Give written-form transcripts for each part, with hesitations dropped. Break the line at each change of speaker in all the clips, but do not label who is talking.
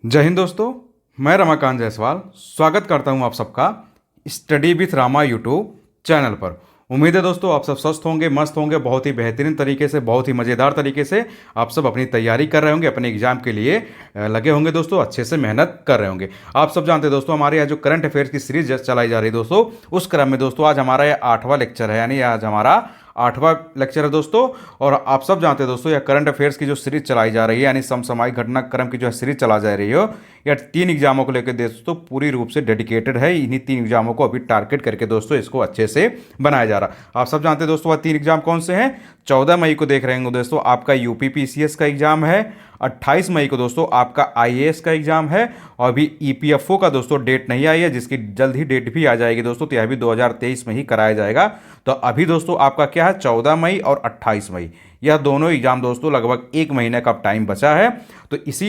जय हिंद दोस्तों। मैं रमाकांत जायसवाल स्वागत करता हूं आप सबका study with Rama YouTube channel पर। उम्मीद है दोस्तों आप सब स्वस्थ होंगे, मस्त होंगे, बहुत ही बेहतरीन तरीके से, बहुत ही मज़ेदार तरीके से आप सब अपनी तैयारी कर रहे होंगे, अपने एग्जाम के लिए लगे होंगे दोस्तों, अच्छे से मेहनत कर रहे होंगे। आप सब जानते हैं दोस्तों हमारे यहाँ जो करंट अफेयर्स की सीरीज चलाई जा रही है दोस्तों, उस क्रम में दोस्तों आज हमारा यह 8वां लेक्चर है, यानी आज हमारा 8वां लेक्चर है दोस्तों। और आप सब जानते हैं दोस्तों यह करंट अफेयर्स की जो सीरीज चलाई जा रही है, यानी समसामयिक घटनाक्रम की जो है सीरीज चला जा रही हो, यह 3 एग्जामों को लेकर दोस्तों पूरी रूप से डेडिकेटेड है। इन्हीं 3 एग्जामों को अभी टारगेट करके दोस्तों इसको अच्छे से बनाया जा रहा। आप सब जानते हैं दोस्तों वह 3 एग्जाम कौन से हैं। 14 मई को देख रहे होंगे दोस्तों आपका यूपी पीसीएस का एग्जाम है। 28 मई को दोस्तों आपका आईएएस का एग्जाम है। और अभी ईपीएफओ का दोस्तों डेट नहीं आई है, जिसकी जल्द ही डेट भी आ जाएगी दोस्तों, तो यह भी 2023 में ही कराया जाएगा। तो अभी दोस्तों आपका क्या है, 14 मई और 28 मई, यह दोनों एग्जाम दोस्तों लगभग 1 महीने का टाइम बचा है। तो इसी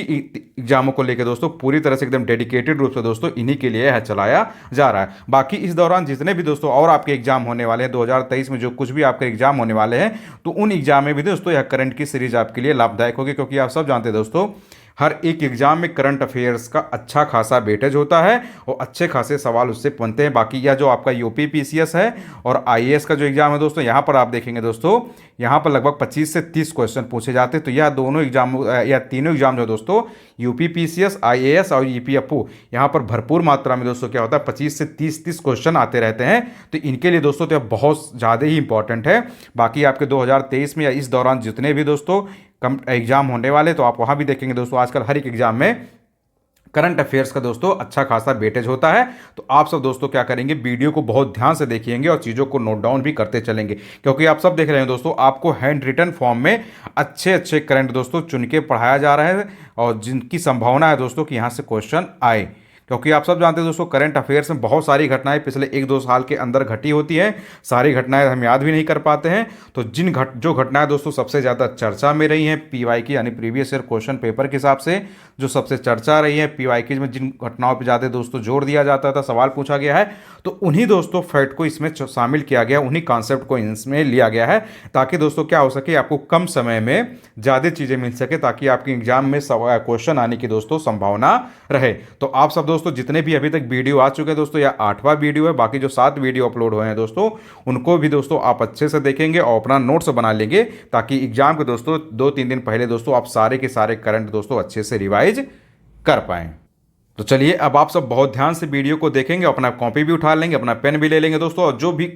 एग्जामों को लेकर दोस्तों पूरी तरह से एकदम डेडिकेटेड रूप से दोस्तों इन्हीं के लिए यह चलाया जा रहा है। बाकी इस दौरान जितने भी दोस्तों और आपके एग्जाम होने वाले हैं 2023 में, जो कुछ भी आपके एग्जाम होने वाले हैं, तो उन एग्जाम में भी दोस्तों यह करंट की सीरीज आपके लिए लाभदायक होगी, क्योंकि आप सब जानते हैं दोस्तों हर एक एग्जाम में करंट अफेयर्स का अच्छा खासा वेटेज होता है और अच्छे खासे सवाल उससे बनते हैं। बाकी यह जो आपका यूपी पीसीएस है और आईएएस का जो एग्जाम है दोस्तों, यहाँ पर आप देखेंगे दोस्तों, यहाँ पर लगभग 25 से 30 क्वेश्चन पूछे जाते हैं। तो यह दोनों एग्जाम या तीनों एग्जाम जो दोस्तों यूपी पीसीएस, आईएएस और ईपीएफओ, यहाँ पर भरपूर मात्रा में दोस्तों क्या होता है 25 से 30 क्वेश्चन आते रहते हैं। तो इनके लिए दोस्तों तो बहुत ज़्यादा ही इंपॉर्टेंट है। बाकी आपके 2023 में या इस दौरान जितने भी दोस्तों कम एग्जाम होने वाले, तो आप वहाँ भी देखेंगे दोस्तों आजकल हर एक एग्जाम में करंट अफेयर्स का दोस्तों अच्छा खासा वेटेज होता है। तो आप सब दोस्तों क्या करेंगे, वीडियो को बहुत ध्यान से देखिएंगे और चीज़ों को नोट डाउन भी करते चलेंगे, क्योंकि आप सब देख रहे हैं दोस्तों आपको हैंड रिटन फॉर्म में अच्छे अच्छे करंट दोस्तों चुन के पढ़ाया जा रहा है, और जिनकी संभावना है दोस्तों कि यहाँ से क्वेश्चन आए। क्योंकि आप सब जानते हैं दोस्तों करंट अफेयर्स में बहुत सारी घटनाएं पिछले 1-2 साल के अंदर घटी होती हैं। सारी घटनाएं हम याद भी नहीं कर पाते हैं। तो जो घटनाएं दोस्तों सबसे ज़्यादा चर्चा में रही हैं पीवाई की, यानी प्रीवियस ईयर क्वेश्चन पेपर के हिसाब से जो सबसे चर्चा रही है पीवाई की, में जिन घटनाओं पर ज़्यादा दोस्तों जोर दिया जाता था, सवाल पूछा गया है, तो उन्हीं दोस्तों फैक्ट को इसमें शामिल किया गया, उन्हीं कॉन्सेप्ट को इसमें लिया गया है, ताकि दोस्तों क्या हो सके, आपको कम समय में ज़्यादा चीज़ें मिल सके, ताकि आपके एग्जाम में क्वेश्चन आने की दोस्तों संभावना रहे। तो आप सब दोस्तों जितने भी अभी तक वीडियो आ चुके हैं दोस्तों, या 8वां वीडियो है, बाकी जो 7 वीडियो अपलोड हुए हैं दोस्तों, उनको भी दोस्तों आप अच्छे से देखेंगे और अपना नोट्स बना लेंगे, ताकि एग्जाम के दोस्तों 2-3 दिन पहले दोस्तों आप सारे के सारे करंट दोस्तों अच्छे से रिवाइज कर पाएं। तो चलिए अब आप सब बहुत ध्यान से वीडियो को देखेंगे, अपना कॉपी भी उठा लेंगे, अपना पेन भी ले लेंगे दोस्तों, और जो भी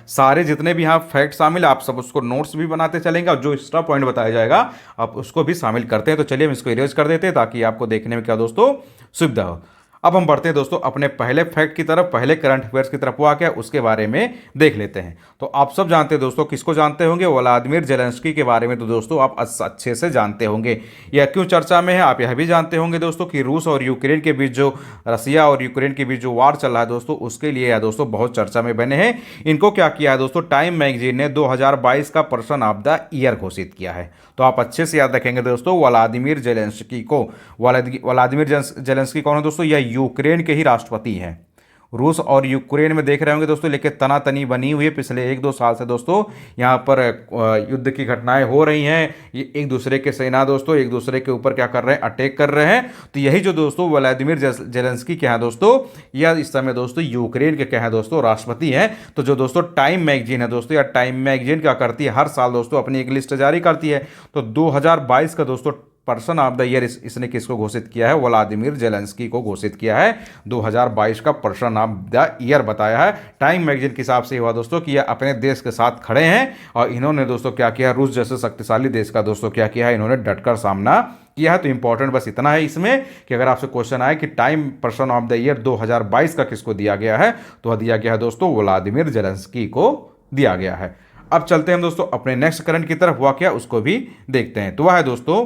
सारे जितने भी यहाँ फैक्ट शामिल है आप सब उसको नोट्स भी बनाते चलेंगे, और जो एक्स्ट्रा पॉइंट बताया जाएगा आप उसको भी शामिल करते हैं। तो चलिए हम इसको इरेज कर देते हैं, ताकि आपको देखने में क्या दोस्तों सुविधा हो। अब हम बढ़ते हैं दोस्तों अपने पहले फैक्ट की तरफ, पहले करंट अफेयर्स की तरफ। हुआ क्या उसके बारे में देख लेते हैं। तो आप सब जानते हैं दोस्तों, किसको जानते होंगे, व्लादिमीर जेलेंस्की के बारे में तो दोस्तों आप अच्छे से जानते होंगे। यह क्यों चर्चा में है आप यह भी जानते होंगे दोस्तों, कि रूस और यूक्रेन के बीच जो रसिया और यूक्रेन के बीच जो वार चल रहा है दोस्तों, उसके लिए यह दोस्तों बहुत चर्चा में बने हैं। इनको क्या किया है दोस्तों, टाइम मैगजीन ने 2022 का पर्सन ऑफ द ईयर घोषित किया है। तो आप अच्छे से याद रखेंगे दोस्तों व्लादिमीर जेलेंस्की को। व्लादिमीर जेलेंस्की कौन है दोस्तों, यह यूक्रेन के ही राष्ट्रपति हैं। रूस और यूक्रेन में देख रहे होंगे दोस्तों, लेकिन तनातनी बनी हुई है पिछले 1-2 साल से दोस्तों। यहाँ पर युद्ध की घटनाएं हो रही हैं, ये एक दूसरे के सेना दोस्तों एक दूसरे के ऊपर क्या कर रहे हैं, अटैक कर रहे हैं। तो यही जो दोस्तों व्लादिमीर जेलेंस्की क्या है दोस्तों, यह इस समय दोस्तों यूक्रेन के क्या है दोस्तों राष्ट्रपति हैं। तो जो दोस्तों टाइम मैगजीन है दोस्तों, या टाइम मैगजीन क्या करती है, हर साल दोस्तों अपनी एक लिस्ट जारी करती है। तो 2022 का दोस्तों पर्सन ऑफ द ईयर इसने किसको घोषित किया है, व्लादिमीर जेलेंस्की को घोषित किया है। 2022 का पर्सन ऑफ द ईयर बताया है। टाइम मैगजीन के हिसाब से हुआ दोस्तों कि यह अपने देश के साथ खड़े हैं, और इन्होंने दोस्तों क्या किया, रूस जैसे शक्तिशाली देश का दोस्तों क्या किया है, इन्होंने डटकर सामना किया है। तो इंपॉर्टेंट बस इतना है इसमें, कि अगर आपसे क्वेश्चन आए कि time person of the year 2022 का किसको दिया गया है, तो वह दिया गया है दोस्तों व्लादिमीर जेलेंस्की को दिया गया है। अब चलते हैं दोस्तों अपने नेक्स्ट करंट की तरफ। हुआ क्या उसको भी देखते हैं। तो वह है दोस्तों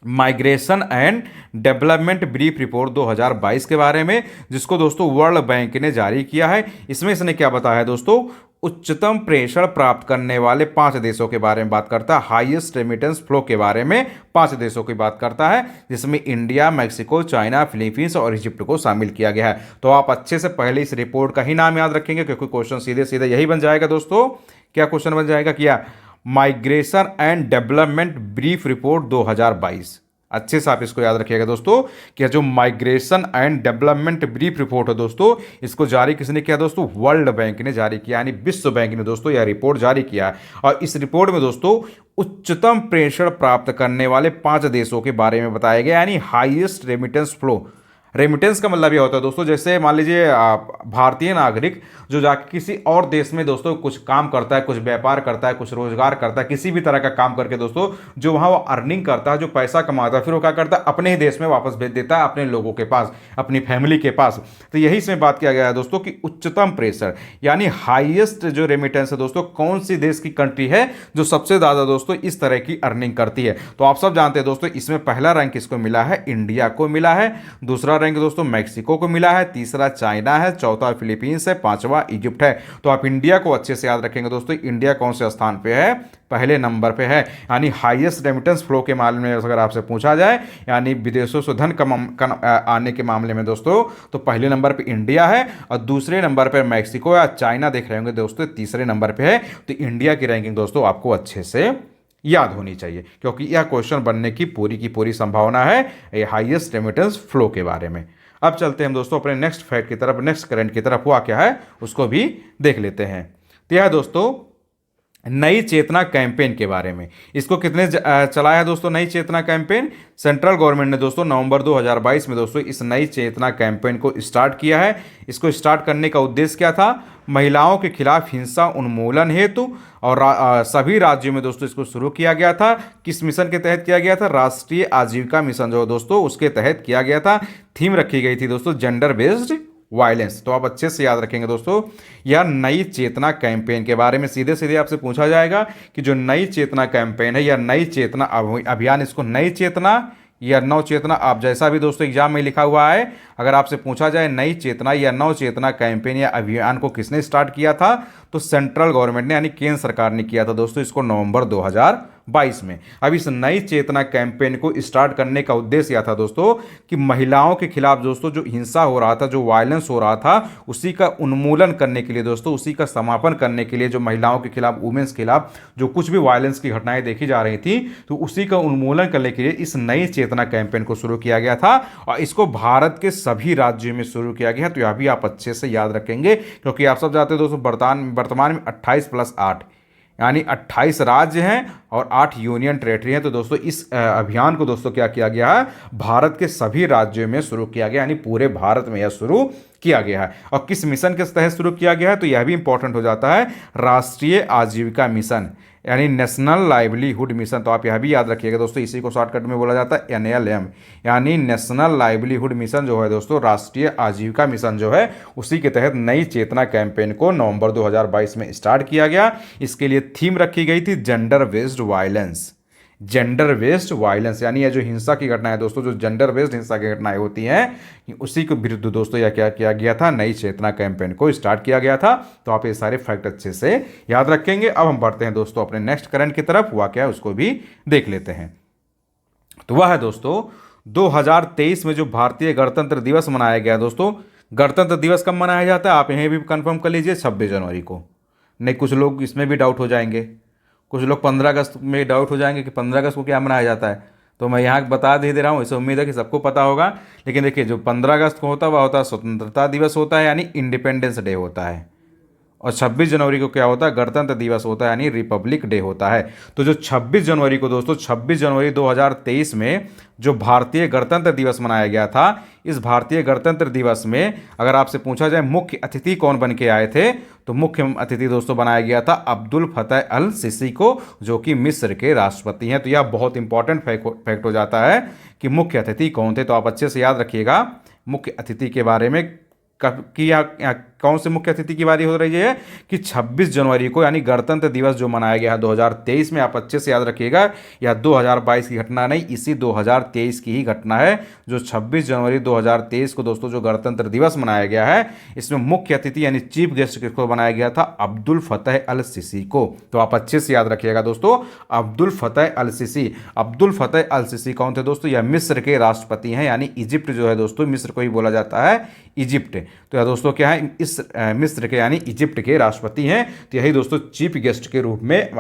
migration and development brief report 2022 के बारे में, जिसको दोस्तों वर्ल्ड बैंक ने जारी किया है। इसमें इसने क्या बताया है दोस्तों, उच्चतम प्रेषण प्राप्त करने वाले 5 देशों के बारे में बात करता है। हाईएस्ट रेमिटेंस फ्लो के बारे में 5 देशों की बात करता है, जिसमें इंडिया, मैक्सिको, चाइना, फिलीपींस और इजिप्ट को शामिल किया गया है। तो आप अच्छे से पहले इस रिपोर्ट का ही नाम याद रखेंगे, क्योंकि क्वेश्चन सीधे सीधे यही बन जाएगा दोस्तों। क्या क्वेश्चन बन जाएगा, क्या migration and development brief report 2022। अच्छे से आप इसको याद रखिएगा दोस्तों कि जो migration and development brief report है दोस्तों, इसको जारी किसने किया दोस्तों? वर्ल्ड बैंक ने जारी किया, यानी विश्व बैंक ने दोस्तों यह रिपोर्ट जारी किया। और इस रिपोर्ट में दोस्तों उच्चतम प्रेषण प्राप्त करने वाले 5 देशों के बारे में बताया गया, यानी हाईएस्ट रेमिटेंस फ्लो। रेमिटेंस का मतलब यह होता है दोस्तों, जैसे मान लीजिए भारतीय नागरिक जो जाके किसी और देश में दोस्तों कुछ काम करता है, कुछ व्यापार करता है, कुछ रोजगार करता है, किसी भी तरह का काम करके दोस्तों जो वहाँ वो अर्निंग करता है, जो पैसा कमाता है, फिर वो क्या करता है? अपने ही देश में वापस भेज देता है, अपने लोगों के पास, अपनी फैमिली के पास। तो यही इसमें बात किया गया है दोस्तों कि उच्चतम प्रेशर यानी हाईएस्ट जो रेमिटेंस है दोस्तों, कौन सी देश की कंट्री है जो सबसे ज़्यादा दोस्तों इस तरह की अर्निंग करती है। तो आप सब जानते हैं दोस्तों, इसमें पहला रैंक किसको मिला है? इंडिया को मिला है। दूसरा रैंक दोस्तों मैक्सिको को मिला है। तीसरा चाइना है। चौथा फिलीपींस है। पांचवा इजिप्ट है। तो आप इंडिया को अच्छे से याद रखेंगे दोस्तों, इंडिया कौन से स्थान पे है? पहले नंबर पे है। यानी हाईएस्ट रेमिटेंस फ्लो के मामले में अगर आपसे पूछा जाए, यानी विदेशों से धन आने के मामले में दोस्तों, तो पहले नंबर पे इंडिया है और दूसरे नंबर पर मैक्सिको या चाइना देख रहे होंगे दोस्तों, तीसरे नंबर पे है। तो इंडिया की रैंकिंग दोस्तों आपको अच्छे से याद होनी चाहिए, क्योंकि यह क्वेश्चन बनने की पूरी संभावना है ये हाईएस्ट रेमिटेंस फ्लो के बारे में। अब चलते हैं हम दोस्तों अपने नेक्स्ट फैक्ट की तरफ, नेक्स्ट करंट की तरफ। हुआ क्या है उसको भी देख लेते हैं। तो यह दोस्तों नई चेतना कैंपेन के बारे में, इसको कितने चलाया है दोस्तों नई चेतना कैंपेन? सेंट्रल गवर्नमेंट ने दोस्तों नवंबर 2022 में दोस्तों इस नई चेतना कैंपेन को स्टार्ट किया है। इसको स्टार्ट करने का उद्देश्य क्या था? महिलाओं के खिलाफ हिंसा उन्मूलन हेतु, और सभी राज्यों में दोस्तों इसको शुरू किया गया था। किस मिशन के तहत किया गया था? राष्ट्रीय आजीविका मिशन जो दोस्तों उसके तहत किया गया था। थीम रखी गई थी दोस्तों जेंडर बेस्ड वायलेंस। तो आप अच्छे से याद रखेंगे दोस्तों, यह नई चेतना कैंपेन के बारे में सीधे सीधे आपसे पूछा जाएगा कि जो नई चेतना कैंपेन है या नई चेतना अभियान, इसको नई चेतना या नव चेतना, आप जैसा भी दोस्तों एग्जाम में लिखा हुआ है, अगर आपसे पूछा जाए नई चेतना या नव चेतना कैंपेन या अभियान को किसने स्टार्ट किया था, तो सेंट्रल गवर्नमेंट ने यानी केंद्र सरकार ने किया था दोस्तों इसको नवंबर 2022 में। अब इस नई चेतना कैंपेन को स्टार्ट करने का उद्देश्य यह था दोस्तों कि महिलाओं के खिलाफ दोस्तों जो हिंसा हो रहा था, जो वायलेंस हो रहा था, उसी का उन्मूलन करने के लिए दोस्तों, उसी का समापन करने के लिए, जो महिलाओं के खिलाफ, वुमेन्स के खिलाफ जो कुछ भी वायलेंस की घटनाएं देखी जा रही थी, तो उसी का उन्मूलन करने के लिए इस नई चेतना कैंपेन को शुरू किया गया था और इसको भारत के सभी राज्यों में शुरू किया गया। तो यह भी आप अच्छे से याद रखेंगे, क्योंकि आप सब जानते हैं दोस्तों वर्तमान में 28 + 8 यानी 28 राज्य हैं और 8 यूनियन टेरेटरी हैं। तो दोस्तों इस अभियान को दोस्तों क्या किया गया है? भारत के सभी राज्यों में शुरू किया गया, यानी पूरे भारत में यह शुरू किया गया है। और किस मिशन के तहत शुरू किया गया है? तो यह भी इंपॉर्टेंट हो जाता है, राष्ट्रीय आजीविका मिशन यानी नेशनल लाइवलीहुड मिशन। तो आप यह भी याद रखिएगा दोस्तों, इसी को शॉर्टकट में बोला जाता है NLM, यानी नेशनल लाइवलीहुड मिशन जो है दोस्तों, राष्ट्रीय आजीविका मिशन जो है, उसी के तहत नई चेतना कैंपेन को नवंबर 2022 में स्टार्ट किया गया। इसके लिए थीम रखी गई थी gender based violence. Gender based violence यानी ये जो हिंसा की घटनाएं है दोस्तों, जो जेंडर बेस्ड हिंसा की घटनाएं होती हैं, उसी के विरुद्ध दोस्तों यह क्या किया गया था? नई चेतना कैंपेन को स्टार्ट किया गया था। तो आप ये सारे फैक्ट अच्छे से याद रखेंगे। अब हम बढ़ते हैं दोस्तों अपने नेक्स्ट करंट की तरफ। हुआ क्या है उसको भी देख लेते हैं। तो वह है दोस्तों 2023 में जो भारतीय गणतंत्र दिवस मनाया गया दोस्तों। गणतंत्र दिवस कब मनाया जाता है? आप यहीं भी कंफर्म कर लीजिए, 26 जनवरी को। नहीं, कुछ लोग इसमें भी डाउट हो जाएंगे, कुछ लोग 15 अगस्त में डाउट हो जाएंगे कि 15 अगस्त को क्या मनाया जाता है। तो मैं यहाँ बता दे रहा हूँ, इसे उम्मीद है कि सबको पता होगा। लेकिन देखिए, जो 15 अगस्त को होता है वह होता है स्वतंत्रता दिवस होता है, यानी इंडिपेंडेंस डे होता है। और 26 जनवरी को क्या होता है? गणतंत्र दिवस होता है, यानी रिपब्लिक डे होता है। तो जो 26 जनवरी को दोस्तों, 26 जनवरी 2023 में जो भारतीय गणतंत्र दिवस मनाया गया था, इस भारतीय गणतंत्र दिवस में अगर आपसे पूछा जाए मुख्य अतिथि कौन बन के आए थे, तो मुख्य अतिथि दोस्तों बनाया गया था अब्दुल फतेह अल सीसी को, जो कि मिस्र के राष्ट्रपति हैं। तो यह बहुत इंपॉर्टेंट फैक्ट हो जाता है कि मुख्य अतिथि कौन थे। तो आप अच्छे से याद रखिएगा मुख्य अतिथि के बारे में कि कौन से मुख्य अतिथि की बारी हो रही है कि 26 जनवरी को, यानी गणतंत्र दिवस जो मनाया गया है 2023 में। आप अच्छे से याद रखिएगा, यह 2022 की घटना नहीं, इसी 2023 की ही घटना है। जो 26 जनवरी 2023 को दोस्तों जो गणतंत्र दिवस मनाया गया है, इसमें मुख्य अतिथि यानी चीफ गेस्ट किसको बनाया गया था? अब्दुल फतेह अल सीसी को। तो आप अच्छे से याद रखिएगा दोस्तों, अब्दुल फतेह अल सीसी। अब्दुल फतेह अल सीसी कौन थे दोस्तों? यह मिस्र के राष्ट्रपति हैं, यानी इजिप्ट जो है दोस्तों, मिस्र को ही बोला जाता है इजिप्ट। तो यह दोस्तों क्या है? इस मिस्र के यानी इजिप्ट के राष्ट्रपति हैं। तो यही दोस्तों चीफ गेस्ट के रूप में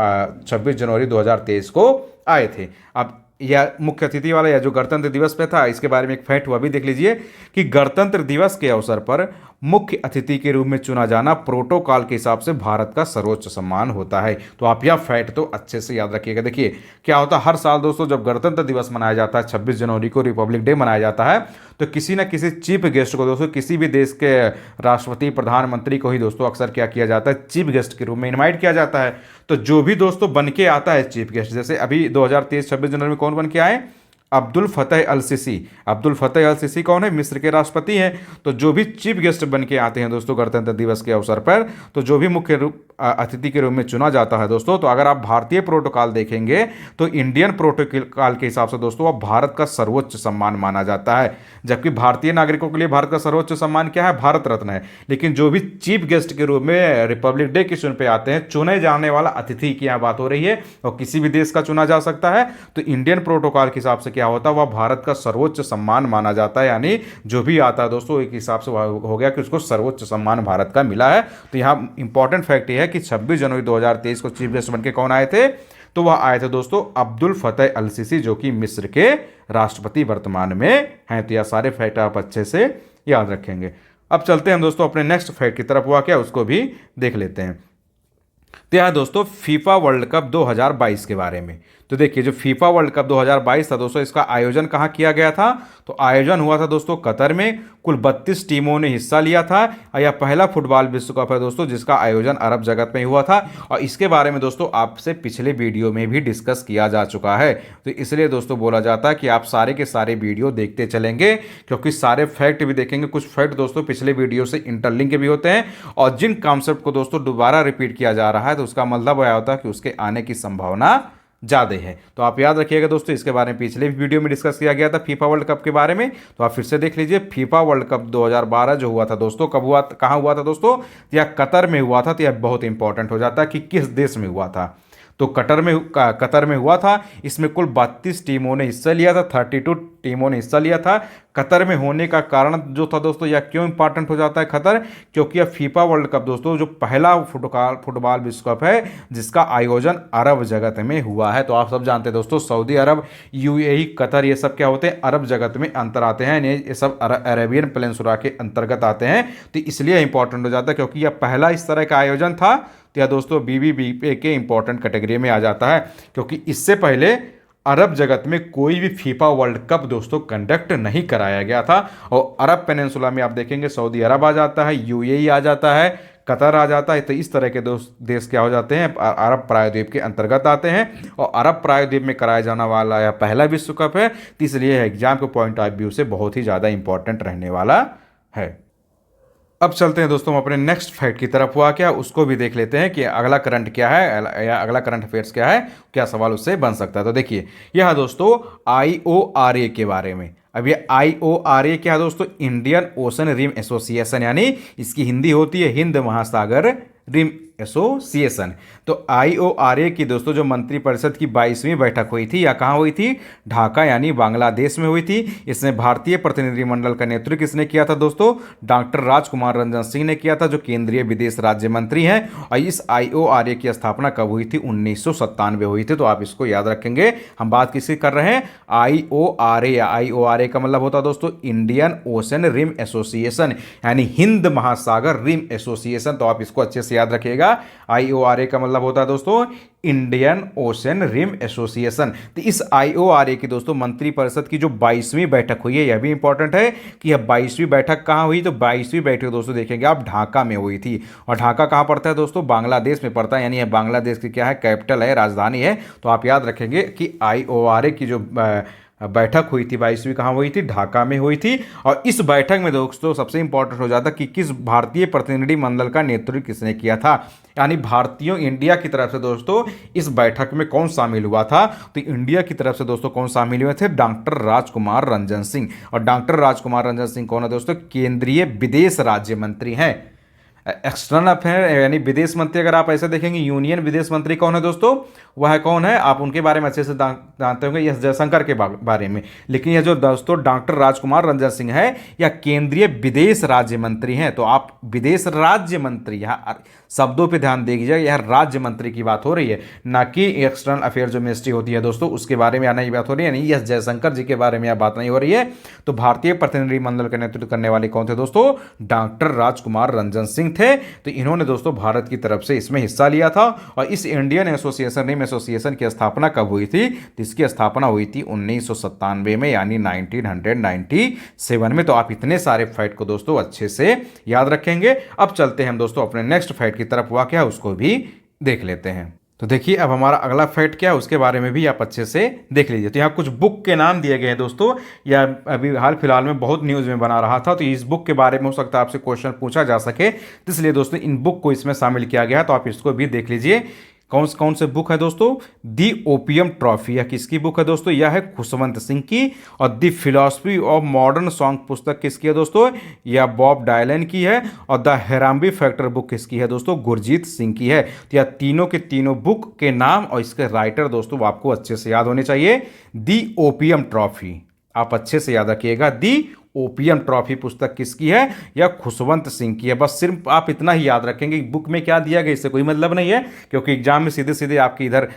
26 जनवरी 2023 को आए थे। अब या मुख्य अतिथि वाला या जो गणतंत्र दिवस पे था, इसके बारे में एक फैक्ट हुआ भी देख लीजिए कि गणतंत्र दिवस के अवसर पर मुख्य अतिथि के रूप में चुना जाना प्रोटोकॉल के हिसाब से भारत का सर्वोच्च सम्मान होता है। तो आप यह फैक्ट तो अच्छे से याद रखिएगा। देखिए क्या होता है, हर साल दोस्तों जब गणतंत्र दिवस मनाया जाता है, 26 जनवरी को रिपब्लिक डे मनाया जाता है, तो किसी न किसी चीफ गेस्ट को दोस्तों, किसी भी देश के राष्ट्रपति प्रधानमंत्री को ही दोस्तों अक्सर क्या किया जाता है, चीफ गेस्ट के रूप में इनवाइट किया जाता है। तो जो भी दोस्तों बन के आता है चीफ गेस्ट, जैसे अभी 2023 26 जनवरी में कौन बन के आए, अब्दुल फतेह अल सीसी। अब्दुल फतेह अल सीसी कौन है, मिस्र के राष्ट्रपति हैं। तो जो भी चीफ गेस्ट बन के आते हैं दोस्तों गणतंत्र दिवस के अवसर पर, तो जो भी मुख्य अतिथि के रूप में चुना जाता है दोस्तों, तो अगर आप भारतीय प्रोटोकॉल देखेंगे तो इंडियन प्रोटोकॉल के हिसाब से दोस्तों अब भारत का सर्वोच्च सम्मान माना जाता है। जबकि भारतीय नागरिकों के लिए भारत का सर्वोच्च सम्मान क्या है, भारत रत्न है। लेकिन जो भी चीफ गेस्ट के रूप में रिपब्लिक डे के शुरू पे आते हैं, चुने जाने वाला अतिथि की यहाँ बात हो रही है, और किसी भी देश का चुना जा सकता है, तो इंडियन प्रोटोकॉल के हिसाब से क्या होता है, वह भारत का सर्वोच्च सम्मान माना जाता है। यानी जो भी आता है दोस्तों, एक हिसाब से हो गया कि उसको सर्वोच्च सम्मान भारत का मिला है। तो यहाँ इंपॉर्टेंट फैक्ट ये है कि 26 जनवरी 2023 को चीफ गेस्ट बनके कौन आए थे, तो वह आए थे दोस्तों अब्दुल फतेह अल सीसी, जो कि मिस्र के राष्ट्रपति वर्तमान में हैं। तो यह सारे फैक्ट आप अच्छे से याद रखेंगे। अब चलते हैं दोस्तों अपने नेक्स्ट फैक्ट की तरफ, हुआ क्या उसको भी देख लेते हैं। तो यहाँ दोस्तों फीफा वर्ल्ड कप 2022 के बारे में, तो देखिए जो फीफा वर्ल्ड कप 2022 था दोस्तों, इसका आयोजन कहाँ किया गया था, तो आयोजन हुआ था दोस्तों कतर में। कुल 32 टीमों ने हिस्सा लिया था, और यह पहला फुटबॉल विश्व कप है दोस्तों जिसका आयोजन अरब जगत में हुआ था। और इसके बारे में दोस्तों आपसे पिछले वीडियो में भी डिस्कस किया जा चुका है। तो इसलिए दोस्तों बोला जाता है कि आप सारे के सारे वीडियो देखते चलेंगे, क्योंकि सारे फैक्ट भी देखेंगे। कुछ फैक्ट दोस्तों पिछले वीडियो से इंटरलिंक भी होते हैं, और जिन कॉन्सेप्ट को दोस्तों दोबारा रिपीट किया जा रहा है, तो उसका मतलब यह होता है कि उसके आने की संभावना ज़्यादा है। तो आप याद रखिएगा दोस्तों, इसके बारे में पिछले वीडियो में डिस्कस किया गया था फीफा वर्ल्ड कप के बारे में, तो आप फिर से देख लीजिए। फीफा वर्ल्ड कप 2012 जो हुआ था दोस्तों, कब हुआ, कहाँ हुआ था दोस्तों, यह कतर में हुआ था। तो यह बहुत इंपॉर्टेंट हो जाता है कि किस देश में हुआ था, तो कतर में हुआ था। इसमें कुल 32 टीमों ने हिस्सा लिया था, 32 टीमों ने हिस्सा लिया था। कतर में होने का कारण जो था दोस्तों, यह क्यों इंपॉर्टेंट हो जाता है कतर, क्योंकि यह फीफा वर्ल्ड कप दोस्तों जो पहला फुटबॉल विश्व कप है जिसका आयोजन अरब जगत में हुआ है। तो आप सब जानते हैं दोस्तों, सऊदी अरब, यूएई, कतर, ये सब क्या होते हैं, अरब जगत में अंतर आते हैं, ये सब अरेबियन पेनिनसुला के अंतर्गत आते हैं। तो इसलिए इंपॉर्टेंट हो जाता है, क्योंकि यह पहला इस तरह का आयोजन था। तो यह दोस्तों बीबीबीए के इंपॉर्टेंट कैटेगरी में आ जाता है, क्योंकि इससे पहले अरब जगत में कोई भी फीफा वर्ल्ड कप दोस्तों कंडक्ट नहीं कराया गया था। और अरब पेनिनसुला में आप देखेंगे सऊदी अरब आ जाता है, यूएई आ जाता है, कतर आ जाता है। तो इस तरह के देश क्या हो जाते हैं, अरब प्रायद्वीप के अंतर्गत आते हैं। और अरब प्रायद्वीप में कराया जाने वाला यह पहला विश्व कप है, तो इसलिए एग्जाम के पॉइंट ऑफ व्यू से बहुत ही ज़्यादा इंपॉर्टेंट रहने वाला है। अब चलते हैं दोस्तों अपने नेक्स्ट फैक्ट की तरफ, हुआ क्या उसको भी देख लेते हैं कि अगला करंट क्या है, या अगला करंट अफेयर्स क्या है, क्या सवाल उससे बन सकता है। तो देखिए यह दोस्तों IORA के बारे में। अब ये IORA क्या है दोस्तों, इंडियन ओशन रिम एसोसिएशन, यानी इसकी हिंदी होती है हिंद महासागर रिम एसोसिएशन। तो IORA की दोस्तों जो मंत्रिपरिषद की 22वीं बैठक हुई थी, या कहाँ हुई थी, ढाका यानी बांग्लादेश में हुई थी। इसमें भारतीय प्रतिनिधिमंडल का नेतृत्व किसने किया था दोस्तों, डॉक्टर राजकुमार रंजन सिंह ने किया था, जो केंद्रीय विदेश राज्य मंत्री हैं। और इस IORA की स्थापना कब हुई थी, 1997 हुई थी। तो आप इसको याद रखेंगे। हम बात किसकी कर रहे हैं, IORA, या IORA का मतलब होता है दोस्तों इंडियन ओशन रिम एसोसिएशन, यानी हिंद महासागर रिम एसोसिएशन। तो आप इसको अच्छे से याद रखिएगा। IORA का मतलब होता है दोस्तों इंडियन ओशन रिम एसोसिएशन। तो इस IORA की दोस्तों मंत्रिपरिषद की जो 22वीं बैठक हुई है, यह भी इंपॉर्टेंट है कि यह 22वीं बैठक कहाँ हुई, तो 22वीं बैठक दोस्तों देखेंगे आप ढाका में हुई थी। और ढाका कहाँ पड़ता है दोस्तों, बांग्लादेश में पड़ता है, यानी यह बांग्लादेश की क्या है, कैपिटल है, राजधानी है। तो आप याद रखेंगे कि IORA की जो बैठक हुई थी 22वीं कहाँ हुई थी, ढाका में हुई थी। और इस बैठक में दोस्तों सबसे इंपॉर्टेंट हो जाता कि किस भारतीय प्रतिनिधिमंडल का नेतृत्व किसने किया था, यानी भारतीयों इंडिया की तरफ से दोस्तों इस बैठक में कौन शामिल हुआ था। तो इंडिया की तरफ से दोस्तों कौन शामिल हुए थे, डॉक्टर राजकुमार रंजन सिंह। और डॉक्टर राजकुमार रंजन सिंह कौन है दोस्तों, केंद्रीय विदेश राज्य मंत्री हैं। एक्सटर्नल अफेयर यानी विदेश मंत्री, अगर आप ऐसे देखेंगे यूनियन विदेश मंत्री कौन है दोस्तों, वह कौन है, आप उनके बारे में अच्छे से जानते होंगे, एस जयशंकर के बारे में। लेकिन यह जो दोस्तों डॉक्टर राजकुमार रंजन सिंह है, या केंद्रीय विदेश राज्य मंत्री हैं। तो आप विदेश राज्य मंत्री, यहाँ शब्दों पे ध्यान दीजिए, यह राज्य मंत्री की बात हो रही है, ना कि एक्सटर्नल अफेयर जो मिनिस्ट्री होती है दोस्तों उसके बारे में नहीं बात हो रही है, नहीं एस जयशंकर जी के बारे में यह बात नहीं हो रही है। तो भारतीय प्रतिनिधिमंडल का नेतृत्व करने वाले कौन थे दोस्तों? डॉक्टर राजकुमार रंजन सिंह थे। तो इन्होंने दोस्तों भारत की तरफ से इसमें हिस्सा लिया था। और इस इंडियन एसोसिएशन रिम एसोसिएशन की स्थापना कब हुई थी? इसकी स्थापना हुई थी 1997 में, यानी 1997 में। तो आप इतने सारे फैक्ट को दोस्तों अच्छे से याद रखेंगे। अब चलते हैं हम दोस्तों अपने नेक्स्ट फैक्ट की तरफ, हुआ क्या है उसको भी देख लेते हैं। तो देखिए अब हमारा अगला फैक्ट क्या है उसके बारे में भी आप अच्छे से देख लीजिए। तो यहाँ कुछ बुक के नाम दिए गए हैं दोस्तों, या अभी हाल फिलहाल में बहुत न्यूज़ में बना रहा था, तो इस बुक के बारे में हो सकता है आपसे क्वेश्चन पूछा जा सके, तो इसलिए दोस्तों इन बुक को इसमें शामिल किया गया है। तो आप इसको भी देख लीजिए। कौन से बुक है दोस्तों? दी ओपियम ट्रॉफी। यह किसकी बुक है दोस्तों? यह है खुशवंत सिंह की। और दी फिलॉसफी ऑफ मॉडर्न सॉन्ग पुस्तक किसकी है दोस्तों? यह बॉब डायलन की है। और द हैराम्बी फैक्टर बुक किसकी है दोस्तों? गुरजीत सिंह की है। तो यह तीनों के तीनों बुक के नाम और इसके राइटर दोस्तों आपको अच्छे से याद होने चाहिए। दी ओपियम ट्रॉफी आप अच्छे से याद रखिएगा। दी ओपियम ट्रॉफी पुस्तक किसकी है? यह खुशवंत सिंह की है। बस सिर्फ आप इतना ही याद रखेंगे, बुक में क्या दिया गया इससे कोई मतलब नहीं है, क्योंकि एग्जाम में सीधे सीधे आपके इधर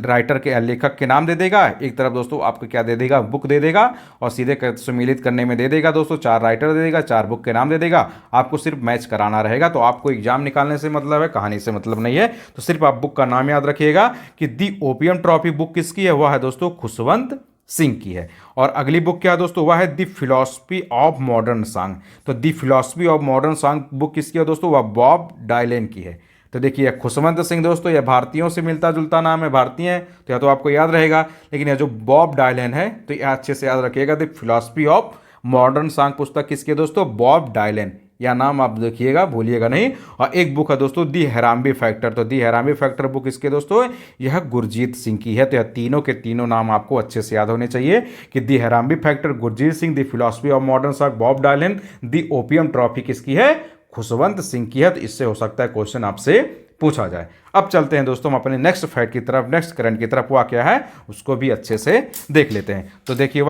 राइटर के लेखक के नाम दे देगा, एक तरफ दोस्तों आपको क्या दे देगा? बुक दे देगा, और सीधे सम्मिलित करने में दे देगा दोस्तों 4 राइटर दे देगा, 4 बुक के नाम दे देगा, आपको सिर्फ मैच कराना रहेगा। तो आपको एग्जाम निकालने से मतलब है, कहानी से मतलब नहीं है। तो सिर्फ आप बुक का नाम याद रखिएगा कि दी ओपियम ट्रॉफी बुक किसकी है? वह है दोस्तों खुशवंत सिंह की है। और अगली बुक क्या है दोस्तों? वह है the philosophy of modern song. तो the philosophy of modern song book किसकी है दोस्तों? वह बॉब डायलन की है। तो देखिए खुशवंत सिंह दोस्तों यह भारतीयों से मिलता जुलता नाम है, भारतीय है, तो यह तो आपको याद रहेगा। लेकिन यह जो बॉब डायलन है तो यह अच्छे से याद रखिएगा। The philosophy of modern song पुस्तक किसकी है दोस्तों? Bob Dylan. यह नाम आप देखिएगा, भूलिएगा नहीं। और एक बुक है दोस्तों दी हैराम्बी फैक्टर। तो दी हैराम्बी फैक्टर बुक इसके दोस्तों यह गुरजीत सिंह की है। तो यह तीनों के तीनों नाम आपको अच्छे से याद होने चाहिए कि the Harambee factor Gurjit Singh, the philosophy of modern song Bob Dylan, the opium trophy किसकी है? खुशवंत सिंह की है। तो इससे हो सकता है क्वेश्चन आपसे पूछा जाए। अब चलते हैं दोस्तों हम अपने नेक्स्ट फैक्ट की तरफ, नेक्स्ट करंट की तरफ। हुआ क्या है उसको भी अच्छे से देख लेते हैं। तो देखिए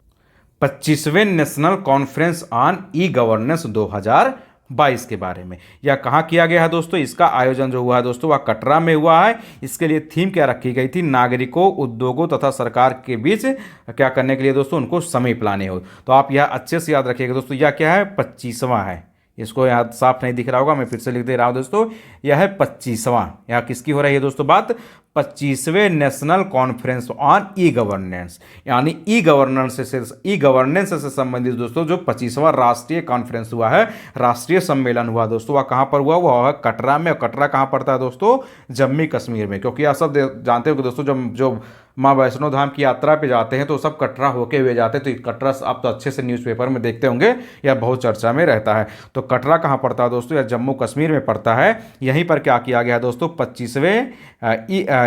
25वें national conference on e governance 2022 के बारे में यह कहाँ किया गया है दोस्तों? इसका आयोजन जो हुआ है दोस्तों वह कटरा में हुआ है। इसके लिए थीम क्या रखी गई थी? नागरिकों, उद्योगों तथा सरकार के बीच क्या करने के लिए दोस्तों? उनको समीप लाने हो। तो आप यह अच्छे से याद रखिएगा दोस्तों। यह क्या है? 25वां है। इसको याद साफ नहीं दिख रहा होगा, मैं फिर से लिख दे रहा हूँ दोस्तों। यह है 25वां। यह किसकी हो रही है दोस्तों बात? 25वें national conference on e governance, यानी ई गवर्नेंस से संबंधित दोस्तों जो 25वां राष्ट्रीय कॉन्फ्रेंस हुआ है, राष्ट्रीय सम्मेलन हुआ दोस्तों, वह कहाँ पर हुआ? वह कटरा में। कटरा कहाँ पड़ता है दोस्तों? जम्मू कश्मीर में। क्योंकि आप सब जानते हो कि दोस्तों जो माँ वैष्णो धाम की यात्रा पे जाते हैं तो सब कटरा होके हुए जाते हैं। तो कटरा आप तो अच्छे से न्यूज़पेपर में देखते होंगे, यह बहुत चर्चा में रहता है। तो कटरा कहाँ पड़ता है दोस्तों? यह जम्मू कश्मीर में पड़ता है। यहीं पर क्या किया गया दोस्तों? 25वें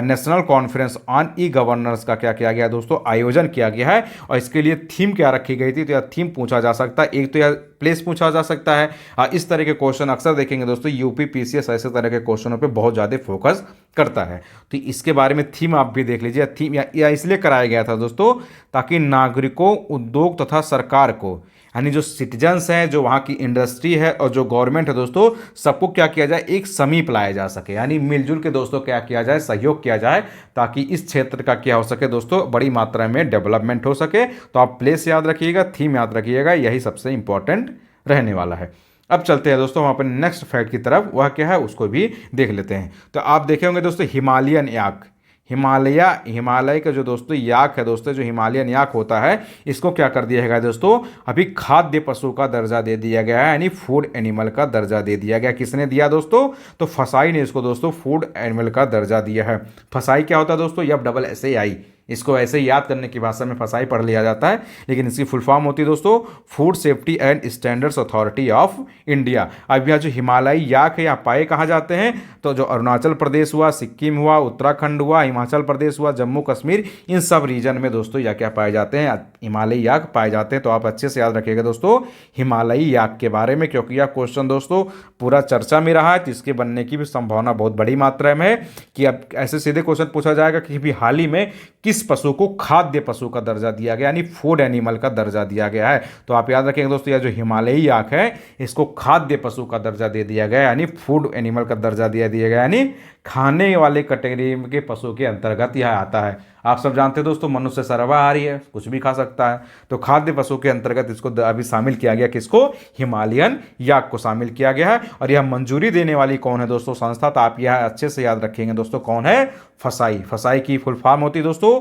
national conference on e governance का क्या किया गया दोस्तों? आयोजन किया गया है। और इसके लिए थीम क्या रखी गई थी? तो यह थीम पूछा जा सकता है। एक तो यह प्लेस पूछा जा सकता है। इस तरह के क्वेश्चन अक्सर देखेंगे दोस्तों, यूपी पीसीएस ऐसे तरह के क्वेश्चनों पे बहुत ज़्यादा फोकस करता है। तो इसके बारे में थीम आप भी देख लीजिए। थीम या इसलिए कराया गया था दोस्तों ताकि नागरिकों, उद्योग तथा सरकार को, यानी जो सिटीजन्स हैं, जो वहाँ की इंडस्ट्री है और जो गवर्नमेंट है दोस्तों, सबको क्या किया जाए? एक समीप लाया जा सके, यानी मिलजुल के दोस्तों क्या किया जाए? सहयोग किया जाए, ताकि इस क्षेत्र का क्या हो सके दोस्तों? बड़ी मात्रा में डेवलपमेंट हो सके। तो आप प्लेस याद रखिएगा, थीम याद रखिएगा, यही सबसे इंपॉर्टेंट रहने वाला है। अब चलते हैं दोस्तों हम अपने नेक्स्ट फैक्ट की तरफ। वह क्या है उसको भी देख लेते हैं। तो आप देखे होंगे दोस्तों हिमालयन याक, हिमालय का जो दोस्तों याक है दोस्तों, जो हिमालयन याक होता है, इसको क्या कर दिया गया दोस्तों? अभी खाद्य पशु का दर्जा दे दिया गया है, यानी फूड एनिमल का दर्जा दे दिया गया। किसने दिया दोस्तों? तो फसाई ने इसको दोस्तों फूड एनिमल का दर्जा दिया है। फसाई क्या होता है दोस्तों? FSSAI, इसको ऐसे ही याद करने की भाषा में फसाई पढ़ लिया जाता है, लेकिन इसकी फुल फॉर्म होती है दोस्तों food safety and standards authority of India. अब यह जो हिमालयी याक है यहाँ पाए कहाँ जाते हैं? तो जो अरुणाचल प्रदेश हुआ, सिक्किम हुआ, उत्तराखंड हुआ, हिमाचल प्रदेश हुआ, जम्मू कश्मीर, इन सब रीजन में दोस्तों यह क्या पाए जाते हैं? हिमालयी याक पाए जाते हैं। तो आप अच्छे से याद रखिएगा दोस्तों हिमालयी याक के बारे में, क्योंकि यह क्वेश्चन दोस्तों पूरा चर्चा में रहा है। तो इसके बनने की भी संभावना बहुत बड़ी मात्रा में है कि अब ऐसे सीधे क्वेश्चन पूछा जाएगा कि भी हाल ही में किस पशु को खाद्य पशु का दर्जा दिया गया, यानी फूड एनिमल का दर्जा दिया गया है। तो आप याद रखेंगे दोस्तों, यह जो हिमालयी याक है इसको खाद्य पशु का दर्जा दे दिया गया, यानी फूड एनिमल का दर्जा दिया गया, यानी खाने वाले कैटेगरी के पशु के अंतर्गत यह आता है। आप सब जानते हैं दोस्तों, मनुष्य सर्वाहारी है, कुछ भी खा सकता है, तो खाद्य पशु के अंतर्गत इसको अभी शामिल किया गया, किसको? हिमालयन याक को शामिल किया गया है। और यह मंजूरी देने वाली कौन है दोस्तों? संस्था, तो आप यह अच्छे से याद रखेंगे दोस्तों, कौन है? फसाई। फसाई की फुल फॉर्म होती है दोस्तों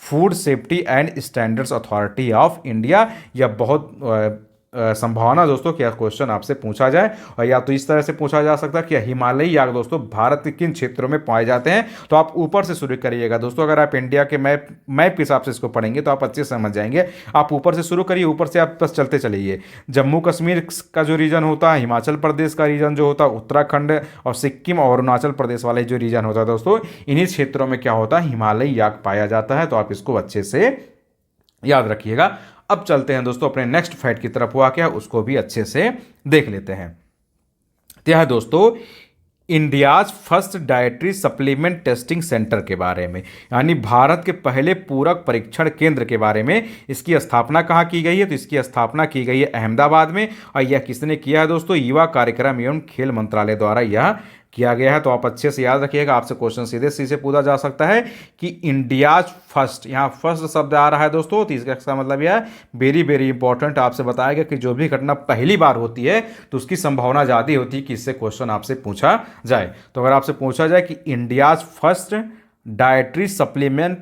food safety and standards authority of India. यह बहुत संभावना दोस्तों कि यह क्वेश्चन आपसे पूछा जाए, और या तो इस तरह से पूछा जा सकता है कि हिमालयी याक दोस्तों भारत के किन क्षेत्रों में पाए जाते हैं। तो आप ऊपर से शुरू करिएगा दोस्तों, अगर आप इंडिया के मैप के हिसाब से इसको पढ़ेंगे तो आप अच्छे से समझ जाएंगे। आप ऊपर से शुरू करिए, ऊपर से आप बस चलते चलिए। जम्मू कश्मीर का जो रीजन होता है, हिमाचल प्रदेश का रीजन जो होता है, उत्तराखंड और सिक्किम और अरुणाचल प्रदेश वाले जो रीजन होता है दोस्तों, इन्हीं क्षेत्रों में क्या होता है? हिमालयी याक पाया जाता है। तो आप इसको अच्छे से याद रखिएगा। अब चलते हैं दोस्तों अपने नेक्स्ट फैक्ट की तरफ, हुआ क्या उसको भी अच्छे से देख लेते हैं। तो यह दोस्तों India's first dietary supplement testing centre के बारे में, यानी भारत के पहले पूरक परीक्षण केंद्र के बारे में। इसकी स्थापना कहाँ की गई है? तो इसकी स्थापना की गई है अहमदाबाद में, और यह किसने किया है दोस्तों? युवा कार्यक्रम एवं खेल मंत्रालय द्वारा यह किया गया है। तो आप अच्छे से याद रखिएगा, आपसे क्वेश्चन सीधे सीधे पूछा जा सकता है कि इंडियाज फर्स्ट, यहाँ फर्स्ट शब्द आ रहा है दोस्तों, तो इसका मतलब यह वेरी वेरी इंपॉर्टेंट। आपसे बताया गया कि जो भी घटना पहली बार होती है तो उसकी संभावना ज़्यादा होती है कि इससे क्वेश्चन आपसे पूछा जाए। तो अगर आपसे पूछा जाए कि India's first dietary supplement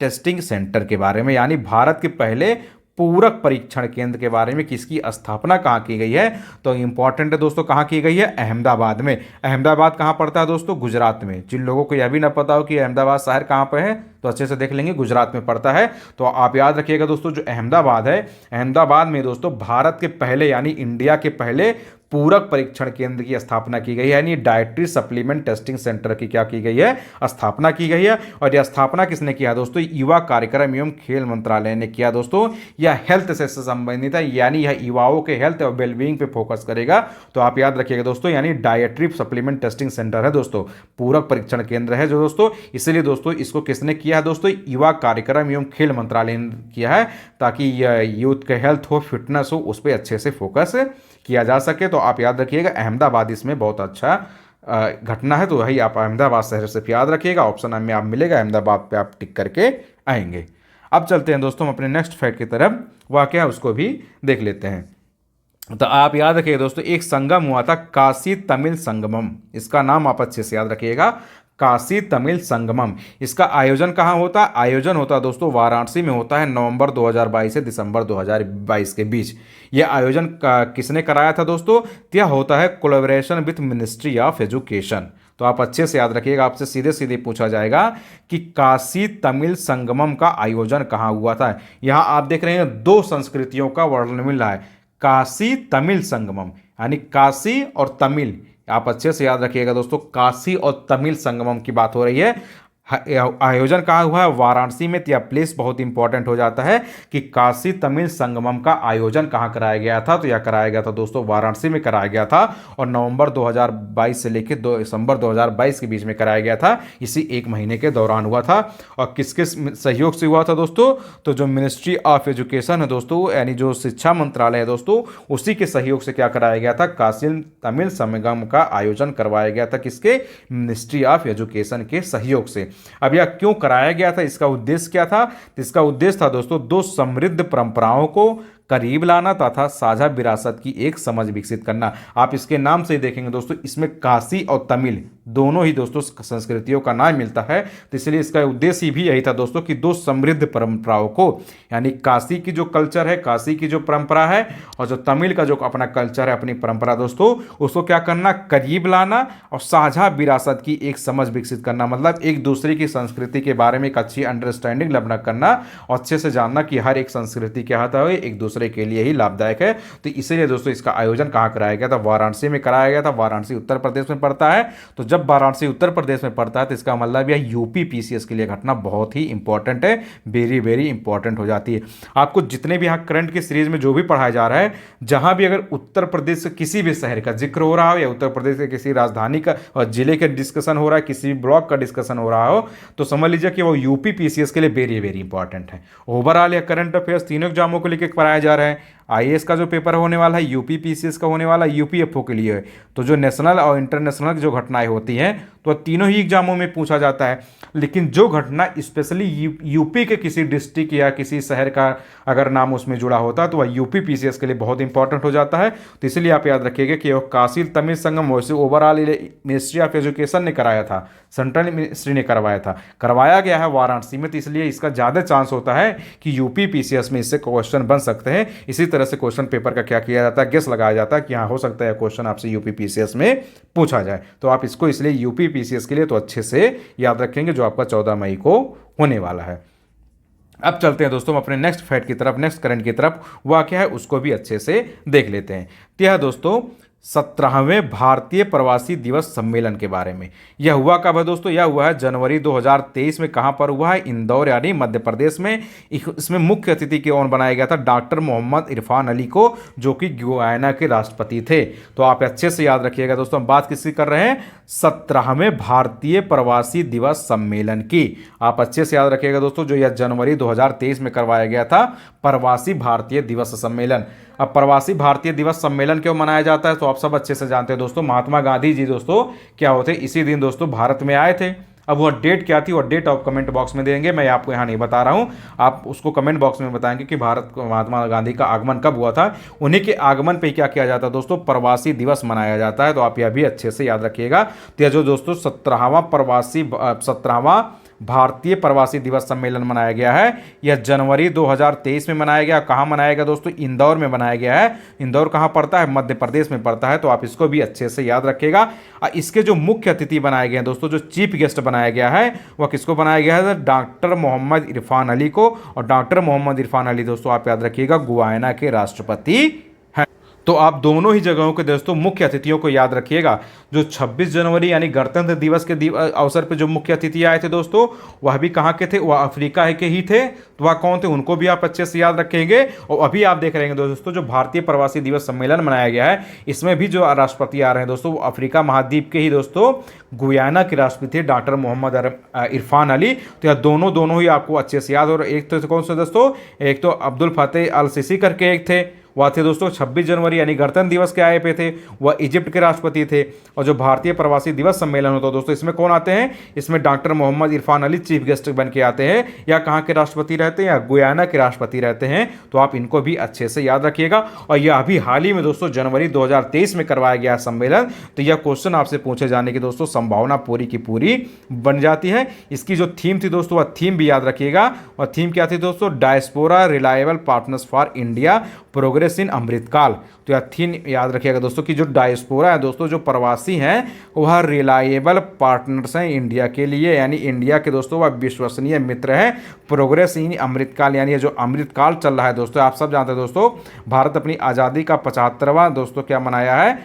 testing centre के बारे में, यानी भारत के पहले पूरक परीक्षण केंद्र के बारे में, किसकी स्थापना कहाँ की गई है? तो इंपॉर्टेंट है दोस्तों, कहाँ की गई है? अहमदाबाद में। अहमदाबाद कहाँ पड़ता है दोस्तों? गुजरात में। जिन लोगों को यह भी ना पता हो कि अहमदाबाद शहर कहाँ पर है तो अच्छे से देख लेंगे, गुजरात में पड़ता है। तो आप याद रखिएगा दोस्तों, जो अहमदाबाद है, अहमदाबाद में दोस्तों भारत के पहले, यानी इंडिया के पहले पूरक परीक्षण केंद्र की स्थापना की गई है, यानी डाइटरी सप्लीमेंट टेस्टिंग सेंटर की क्या की गई है? स्थापना की गई है। और यह स्थापना किसने किया दोस्तों? युवा कार्यक्रम एवं खेल मंत्रालय ने किया दोस्तों। यह हेल्थ से संबंधित है, यानी यह युवाओं के हेल्थ और वेलबींग पे फोकस करेगा। तो आप याद रखिएगा दोस्तों, यानी डाइटरी सप्लीमेंट टेस्टिंग सेंटर है दोस्तों, पूरक परीक्षण केंद्र है जो दोस्तों। इसलिए दोस्तों इसको किसने किया है दोस्तों? युवा कार्यक्रम एवं खेल मंत्रालय ने किया है, ताकि यूथ के हेल्थ हो, फिटनेस हो, उस पर अच्छे से फोकस किया जा सके। तो आप याद रखिएगा अहमदाबाद इसमें बहुत अच्छा घटना है, तो वही आप अहमदाबाद शहर से याद रखिएगा। ऑप्शन में आप मिलेगा अहमदाबाद पे, आप टिक करके आएंगे। अब चलते हैं दोस्तों हम अपने नेक्स्ट फैक्ट की तरफ, वह क्या है उसको भी देख लेते हैं। तो आप याद रखिएगा दोस्तों, एक संगम हुआ था काशी तमिल संगमम, इसका नाम आप अच्छे से याद रखिएगा, काशी तमिल संगमम। इसका आयोजन कहाँ होता है? आयोजन होता है दोस्तों वाराणसी में होता है, नवंबर 2022 से दिसंबर 2022 के बीच। यह आयोजन किसने कराया था दोस्तों? यह होता है collaboration with ministry of education. तो आप अच्छे से याद रखिएगा, आपसे सीधे सीधे पूछा जाएगा कि काशी तमिल संगमम का आयोजन कहाँ हुआ था। यहाँ आप देख रहे हैं दो संस्कृतियों का वर्णन मिल रहा है, काशी तमिल संगमम, यानी काशी और तमिल। आप अच्छे से याद रखिएगा दोस्तों, काशी और तमिल संगमम की बात हो रही है। आयोजन कहाँ हुआ है? वाराणसी में। यह प्लेस बहुत इंपॉर्टेंट हो जाता है कि काशी तमिल संगमम का आयोजन कहाँ कराया गया था? तो यह कराया गया था दोस्तों वाराणसी में कराया गया था, और नवंबर 2022 से लेकर दिसंबर 2022 के बीच में कराया गया था। इसी एक महीने के दौरान हुआ था। और किसके सहयोग से हुआ था दोस्तों? तो जो मिनिस्ट्री ऑफ एजुकेशन है दोस्तों, यानी जो शिक्षा मंत्रालय है दोस्तों, उसी के सहयोग से क्या कराया गया था? काशी तमिल संगम का आयोजन करवाया गया था। किसके? मिनिस्ट्री ऑफ एजुकेशन के सहयोग से। अब यह क्यों कराया गया था? इसका उद्देश्य क्या था? तो इसका उद्देश्य था दोस्तों दो समृद्ध परंपराओं को करीब लाना तथा साझा विरासत की एक समझ विकसित करना। आप इसके नाम से ही देखेंगे दोस्तों, इसमें काशी और तमिल दोनों ही दोस्तों संस्कृतियों का नाम मिलता है। तो इसलिए इसका उद्देश्य भी यही था दोस्तों कि दो समृद्ध परंपराओं को, यानी काशी की जो कल्चर है, काशी की जो परंपरा है, और जो तमिल का जो अपना कल्चर है, अपनी परंपरा दोस्तों, उसको क्या करना? करीब लाना और साझा विरासत की एक समझ विकसित करना। मतलब एक दूसरे की संस्कृति के बारे में एक अच्छी अंडरस्टैंडिंग डेवलप करना और अच्छे से जानना कि हर एक संस्कृति क्या होता है, एक दूसरे दूसरे के लिए ही लाभदायक है। तो इसीलिए दोस्तों इसका आयोजन कहाँ कराया गया था, वाराणसी में कराया गया था। वाराणसी उत्तर प्रदेश में पड़ता है। तो जब वाराणसी उत्तर प्रदेश में पड़ता है तो इसका मतलब यह यूपी पीसीएस के लिए घटना बहुत ही इंपॉर्टेंट है, वेरी वेरी इंपॉर्टेंट हो जाती है। आपको जितने भी यहाँ करंट की सीरीज में जो भी पढ़ाया जा रहा है, जहां भी अगर उत्तर प्रदेश के किसी भी शहर का जिक्र हो रहा हो या उत्तर प्रदेश के किसी राजधानी का और जिले का डिस्कशन हो रहा है, किसी भी ब्लॉक का डिस्कशन हो रहा हो, तो समझ लीजिए कि वो यूपी पीसीएस के लिए वेरी वेरी इंपॉर्टेंट है। ओवरऑल या करंट अफेयर्स तीनों एग्जामों को लेकर पढ़ाया जा रहा है। आईएएस का जो पेपर होने वाला है, यूपी पीसीएस का होने वाला, यूपीएफओ के लिए है। तो जो नेशनल और इंटरनेशनल जो घटनाएं होती हैं तो तीनों ही एग्जामों में पूछा जाता है। लेकिन जो घटना स्पेशली यूपी के किसी डिस्ट्रिक्ट या किसी शहर का अगर नाम उसमें जुड़ा होता है तो वह यूपी पीसीएस के लिए बहुत इंपॉर्टेंट हो जाता है। तो इसलिए आप याद रखिएगा कि काशी तमिल संगम वैसे ओवरऑल मिनिस्ट्री ऑफ एजुकेशन ने कराया था, सेंट्रल मिनिस्ट्री ने करवाया था, करवाया गया है वाराणसी में। तो इसलिए इसका ज़्यादा चांस होता है कि यूपी पीसीएस में इससे क्वेश्चन बन सकते हैं। इसी तरह से क्वेश्चन पेपर का क्या किया जाता है, गेस लगाया जाता है कि हाँ हो सकता है क्वेश्चन आपसे यूपी पीसीएस में पूछा जाए। तो आप इसको इसलिए यूपी पीसीएस के लिए तो अच्छे से याद रखेंगे जो आपका 14 मई को होने वाला है। अब चलते हैं दोस्तों अपने नेक्स्ट फैक्ट की तरफ, नेक्स्ट करंट की तरफ। वह क्या है उसको भी अच्छे से देख लेते हैं। तो यह दोस्तों 17वें भारतीय प्रवासी दिवस सम्मेलन के बारे में। यह हुआ कब है दोस्तों, यह हुआ है जनवरी 2023 में। कहाँ पर हुआ है, इंदौर यानी मध्य प्रदेश में। इसमें मुख्य अतिथि के ओर बनाया गया था डॉक्टर मोहम्मद इरफान अली को, जो कि गुयाना के राष्ट्रपति थे। तो आप अच्छे से याद रखिएगा दोस्तों, हम बात किसकी कर रहे हैं, 17वें भारतीय प्रवासी दिवस सम्मेलन की। आप अच्छे से याद रखिएगा दोस्तों, जो यह जनवरी 2023 में करवाया गया था प्रवासी भारतीय दिवस सम्मेलन। अब प्रवासी भारतीय दिवस सम्मेलन क्यों मनाया जाता है तो आप सब अच्छे से जानते हैं दोस्तों। महात्मा गांधी जी दोस्तों क्या होते इसी दिन दोस्तों भारत में आए थे। अब वह डेट क्या थी, वह डेट आप कमेंट बॉक्स में देंगे, मैं आपको यहाँ नहीं बता रहा हूँ, आप उसको कमेंट बॉक्स में बताएंगे कि भारत को महात्मा गांधी का आगमन कब हुआ था। उन्हीं के आगमन पे क्या किया जाता है दोस्तों, प्रवासी दिवस मनाया जाता है। तो आप यह भी अच्छे से याद रखिएगा। तो यह जो दोस्तों 17वां भारतीय प्रवासी दिवस सम्मेलन मनाया गया है, यह जनवरी 2023 में मनाया गया। कहाँ मनाया गया दोस्तों, इंदौर में मनाया गया है। इंदौर कहाँ पड़ता है, मध्य प्रदेश में पड़ता है। तो आप इसको भी अच्छे से याद रखिएगा। इसके जो मुख्य अतिथि बनाए गए हैं दोस्तों, जो चीफ गेस्ट बनाया गया है, वह किसको बनाया गया है, डॉक्टर मोहम्मद इरफान अली को। और डॉक्टर मोहम्मद इरफान अली दोस्तों आप याद रखिएगा गुयाना के राष्ट्रपति। तो आप दोनों ही जगहों के दोस्तों मुख्य अतिथियों को याद रखिएगा। जो 26 जनवरी यानी गणतंत्र दिवस के अवसर पर जो मुख्य अतिथि आए थे दोस्तों, वह भी कहाँ के थे, वह अफ्रीका के ही थे। तो वह कौन थे, उनको भी आप अच्छे से याद रखेंगे। और अभी आप देख रहे हैं दोस्तों जो भारतीय प्रवासी दिवस सम्मेलन मनाया गया है, इसमें भी जो राष्ट्रपति आ रहे हैं दोस्तों, वो अफ्रीका महाद्वीप के ही दोस्तों गुयाना के राष्ट्रपति थे डॉक्टर मोहम्मद इरफान अली। तो यह दोनों ही आपको अच्छे से याद। और एक तो कौन से दोस्तों, एक तो अब्दुल फतेह अल सीसी करके एक थे, वह थे दोस्तों 26 जनवरी यानी गणतंत्र दिवस के आए पे थे, वह इजिप्ट के राष्ट्रपति थे। और जो भारतीय प्रवासी दिवस सम्मेलन होता है दोस्तों, इसमें कौन आते हैं, इसमें doctor Mohammad Irfan Ali chief guest बन के आते हैं। या कहाँ के राष्ट्रपति रहते हैं, या गुयाना के राष्ट्रपति रहते हैं। तो आप इनको भी अच्छे से याद रखिएगा। और यह अभी हाल ही में दोस्तों जनवरी 2023 में करवाया गया सम्मेलन। तो यह क्वेश्चन आपसे पूछे जाने की दोस्तों संभावना पूरी की पूरी बन जाती है। इसकी जो थीम थी दोस्तों, वह थीम भी याद रखिएगा। और थीम क्या थी दोस्तों, diaspora reliable partners for India progress in Amritkaal. तो यह थीम याद रखिएगा दोस्तों कि जो डायस्पोरा है दोस्तों, जो प्रवासी हैं, वह रिलायबल पार्टनर्स हैं इंडिया के लिए, यानी इंडिया के दोस्तों वह विश्वसनीय मित्र है। प्रोग्रेस इन अमृतकाल यानी जो अमृतकाल चल रहा है दोस्तों, आप सब जानते हैं दोस्तों भारत अपनी आज़ादी का 75वां दोस्तों क्या मनाया है,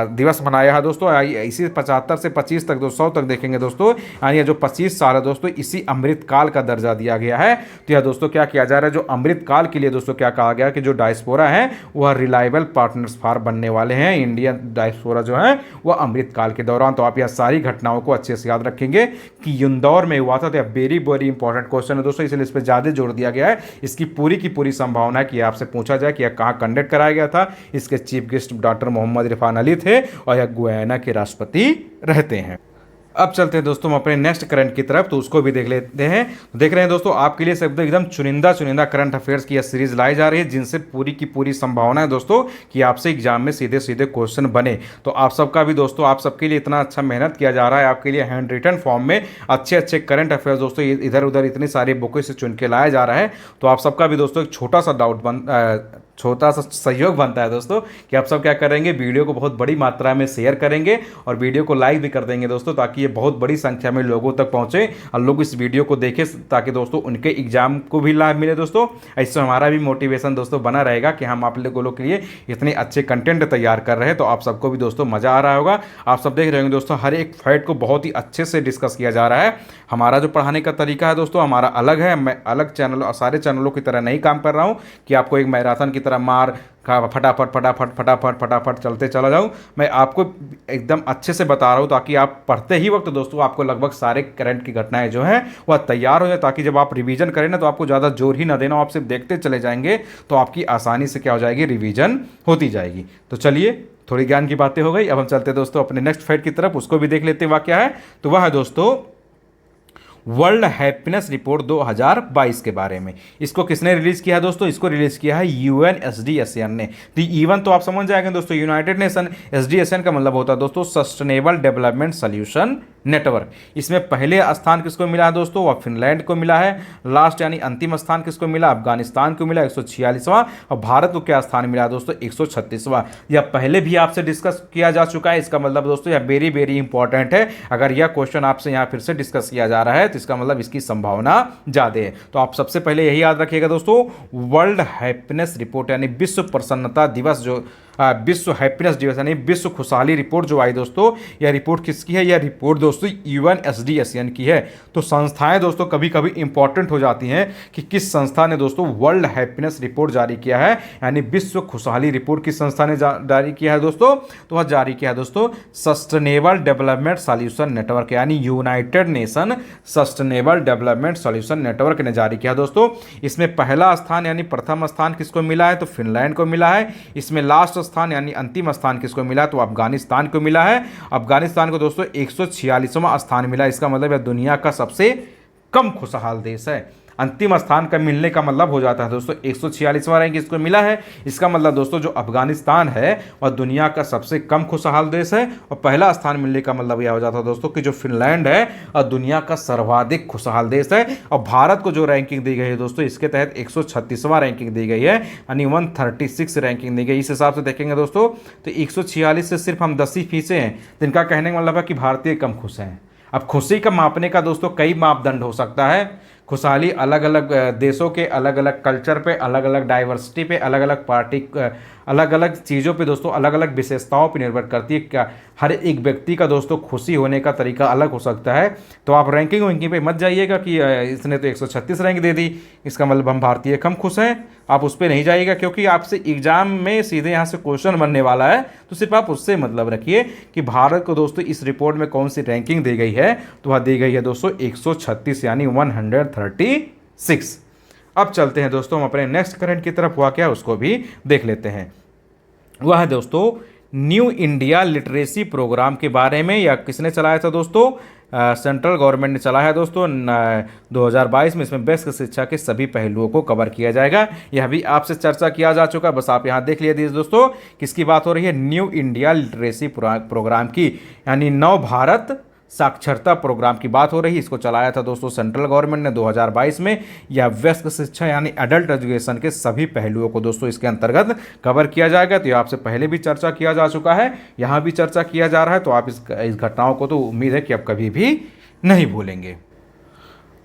दिवस मनाया है दोस्तों। इसी 75 से 25 तक 100 तक देखेंगे दोस्तों, यानी जो 25 साल है दोस्तों, इसी अमृतकाल का दर्जा दिया गया है। तो यह दोस्तों क्या किया जा रहा है, जो अमृतकाल के लिए दोस्तों क्या कहा गया कि जो डायस्पोरा है वह रिलायबल पार्टनर्स फॉर बनने वाले हैं। इंडियन डायस्पोरा जो है वह अमृतकाल के दौरान। तो आप यह सारी घटनाओं को अच्छे से याद रखेंगे कि इंदौर में हुआ था। तो यह वेरी वेरी इंपॉर्टेंट क्वेश्चन है दोस्तों, इसलिए इस पर ज़्यादा जोर दिया गया है। इसकी पूरी की पूरी संभावना है कि आपसे पूछा जाए कि यह कहाँ कंडक्ट कराया गया था। इसके chief guest doctor Mohammad Irfan Ali थे और यह गुयाना के राष्ट्रपति रहते हैं। अब चलते हैं दोस्तों हम अपने नेक्स्ट करंट की तरफ, तो उसको भी देख लेते हैं। तो देख रहे हैं दोस्तों आपके लिए सब एकदम चुनिंदा करंट अफेयर्स की यह सीरीज लाई जा रही है, जिनसे पूरी की पूरी संभावना है दोस्तों कि आपसे एग्जाम में सीधे सीधे क्वेश्चन बने। तो आप सबका भी दोस्तों, आप सबके लिए इतना अच्छा मेहनत किया जा रहा है, आपके लिए हैंड रिटन फॉर्म में अच्छे अच्छे करंट अफेयर्स दोस्तों इधर उधर इतनी सारी बुकों से चुन के लाया जा रहा है। तो आप सबका भी दोस्तों एक छोटा सा डाउट छोटा सा सहयोग बनता है दोस्तों कि आप सब क्या करेंगे, वीडियो को बहुत बड़ी मात्रा में शेयर करेंगे और वीडियो को लाइक भी कर देंगे दोस्तों, ताकि ये बहुत बड़ी संख्या में लोगों तक पहुंचे और लोग इस वीडियो को देखें, ताकि दोस्तों उनके एग्जाम को भी लाभ मिले दोस्तों। इससे हमारा भी मोटिवेशन दोस्तों बना रहेगा कि हम आप लोगों के लिए इतने अच्छे कंटेंट तैयार कर रहे हैं। तो आप सबको भी दोस्तों मज़ा आ रहा होगा। आप सब देख रहे होंगे दोस्तों, हर एक फैक्ट को बहुत ही अच्छे से डिस्कस किया जा रहा है। हमारा जो पढ़ाने का तरीका है दोस्तों हमारा अलग है। मैं अलग चैनल सारे चैनलों की तरह नहीं काम कर रहा हूँ कि आपको एक मैराथन की तरह मार का फटाफट फटाफट फटाफट फटाफट चलते चला जाऊँ। मैं आपको एकदम अच्छे से बता रहा हूँ ताकि आप पढ़ते ही वक्त दोस्तों आपको लगभग सारे करंट की घटनाएं जो हैं वह तैयार हो जाए, ताकि जब आप रिवीजन करें ना तो आपको ज़्यादा जोर ही ना देना, आप सिर्फ देखते चले जाएंगे तो आपकी आसानी से क्या हो जाएगी, रिवीजन होती जाएगी। तो चलिए, थोड़ी ज्ञान की बातें हो गई, अब हम चलते हैं दोस्तों अपने नेक्स्ट फैक्ट की तरफ, उसको भी देख लेते हैं वह क्या है। तो वह है दोस्तों वर्ल्ड हैप्पीनेस रिपोर्ट 2022 के बारे में। इसको किसने रिलीज किया है दोस्तों, इसको रिलीज किया है यूएनएसडीएसएन ने। तो ईवन तो आप समझ जाएंगे दोस्तों, यूनाइटेड नेशन, एसडीएसएन का मतलब होता है दोस्तों सस्टेनेबल डेवलपमेंट सॉल्यूशन नेटवर्क। इसमें पहले स्थान किसको मिला है दोस्तों, वह फिनलैंड को मिला है। लास्ट यानी अंतिम स्थान किसको मिला, अफगानिस्तान को मिला 146वां, और भारत को क्या स्थान मिला दोस्तों, 136वां। यह पहले भी आपसे डिस्कस किया जा चुका है। इसका मतलब दोस्तों यह वेरी वेरी इंपॉर्टेंट है। अगर यह क्वेश्चन आपसे यहाँ फिर से डिस्कस किया जा रहा है तो इसका मतलब इसकी संभावना ज्यादा है। तो आप सबसे पहले यही याद रखिएगा दोस्तों, वर्ल्ड हैप्पीनेस रिपोर्ट यानी विश्व प्रसन्नता दिवस, जो विश्व हैप्पीनेस दिवस यानी विश्व खुशहाली रिपोर्ट जो आई दोस्तों, यह रिपोर्ट किसकी है, यह रिपोर्ट दोस्तों यूएनएसडीएसएन की है। तो संस्थाएं दोस्तों कभी कभी इंपॉर्टेंट हो जाती हैं कि किस संस्था ने दोस्तों वर्ल्ड हैप्पीनेस रिपोर्ट जारी किया है, यानी विश्व खुशहाली रिपोर्ट किस संस्था ने जारी किया है दोस्तों, तो वह जारी किया है दोस्तों सस्टेनेबल डेवलपमेंट सॉल्यूशन नेटवर्क, यानी United nation sustainable development solution network ने जारी किया दोस्तों। इसमें पहला स्थान यानी प्रथम स्थान किसको मिला है, तो फिनलैंड को मिला है। इसमें लास्ट स्थान यानी अंतिम स्थान किसको मिला, तो अफगानिस्तान को मिला है। अफगानिस्तान को दोस्तों 146वां स्थान मिला। इसका मतलब है दुनिया का सबसे कम खुशहाल देश है। अंतिम स्थान का मिलने का मतलब हो जाता है दोस्तों 146वां रैंक इसको मिला है। इसका मतलब दोस्तों जो अफगानिस्तान है वह दुनिया का सबसे कम खुशहाल देश है, और पहला स्थान मिलने का मतलब यह हो जाता है दोस्तों कि जो फिनलैंड है और दुनिया का सर्वाधिक खुशहाल देश है। और भारत को जो रैंकिंग दी गई है दोस्तों इसके तहत 136वां रैंकिंग दी गई है, यानी 136 रैंकिंग दी गई। इस हिसाब से देखेंगे दोस्तों तो 146 से सिर्फ हम 10 ही फीसे हैं, जिनका कहने का मतलब है कि भारतीय कम खुश हैं। अब खुशी का मापने का दोस्तों कई मापदंड हो सकता है। खुशहाली अलग अलग देशों के अलग अलग कल्चर पे, अलग अलग डाइवर्सिटी पे, अलग अलग पार्टी, अलग अलग चीज़ों पे दोस्तों, अलग अलग विशेषताओं पे निर्भर करती है। क्या हर एक व्यक्ति का दोस्तों खुशी होने का तरीका अलग हो सकता है। तो आप रैंकिंग वैंकिंग पे मत जाइएगा कि इसने तो 136 रैंक दे दी, इसका मतलब हम भारतीय कम खुश हैं। आप उस पर नहीं जाइएगा, क्योंकि आपसे एग्जाम में सीधे यहाँ से क्वेश्चन बनने वाला है। तो सिर्फ आप उससे मतलब रखिए कि भारत को दोस्तों इस रिपोर्ट में कौन सी रैंकिंग दी गई है, तो वह दी गई है दोस्तों 136 यानी 136। अब चलते हैं दोस्तों हम अपने नेक्स्ट करंट की तरफ, हुआ क्या उसको भी देख लेते हैं। वह है दोस्तों न्यू इंडिया लिटरेसी प्रोग्राम के बारे में। या किसने चलाया था दोस्तों, सेंट्रल गवर्नमेंट ने चलाया है दोस्तों 2022 में। इसमें बेसिक शिक्षा के सभी पहलुओं को कवर किया जाएगा। यह भी आपसे चर्चा किया जा चुका है, बस आप यहाँ देख लीजिए दोस्तों किसकी बात हो रही है, न्यू इंडिया लिटरेसी प्रोग्राम की, यानी नव भारत साक्षरता प्रोग्राम की बात हो रही है। इसको चलाया था दोस्तों सेंट्रल गवर्नमेंट ने 2022 में। यह वयस्क शिक्षा यानी एडल्ट एजुकेशन के सभी पहलुओं को दोस्तों इसके अंतर्गत कवर किया जाएगा। तो ये आपसे पहले भी चर्चा किया जा चुका है, यहाँ भी चर्चा किया जा रहा है। तो आप इस घटनाओं को तो उम्मीद है कि आप कभी भी नहीं भूलेंगे।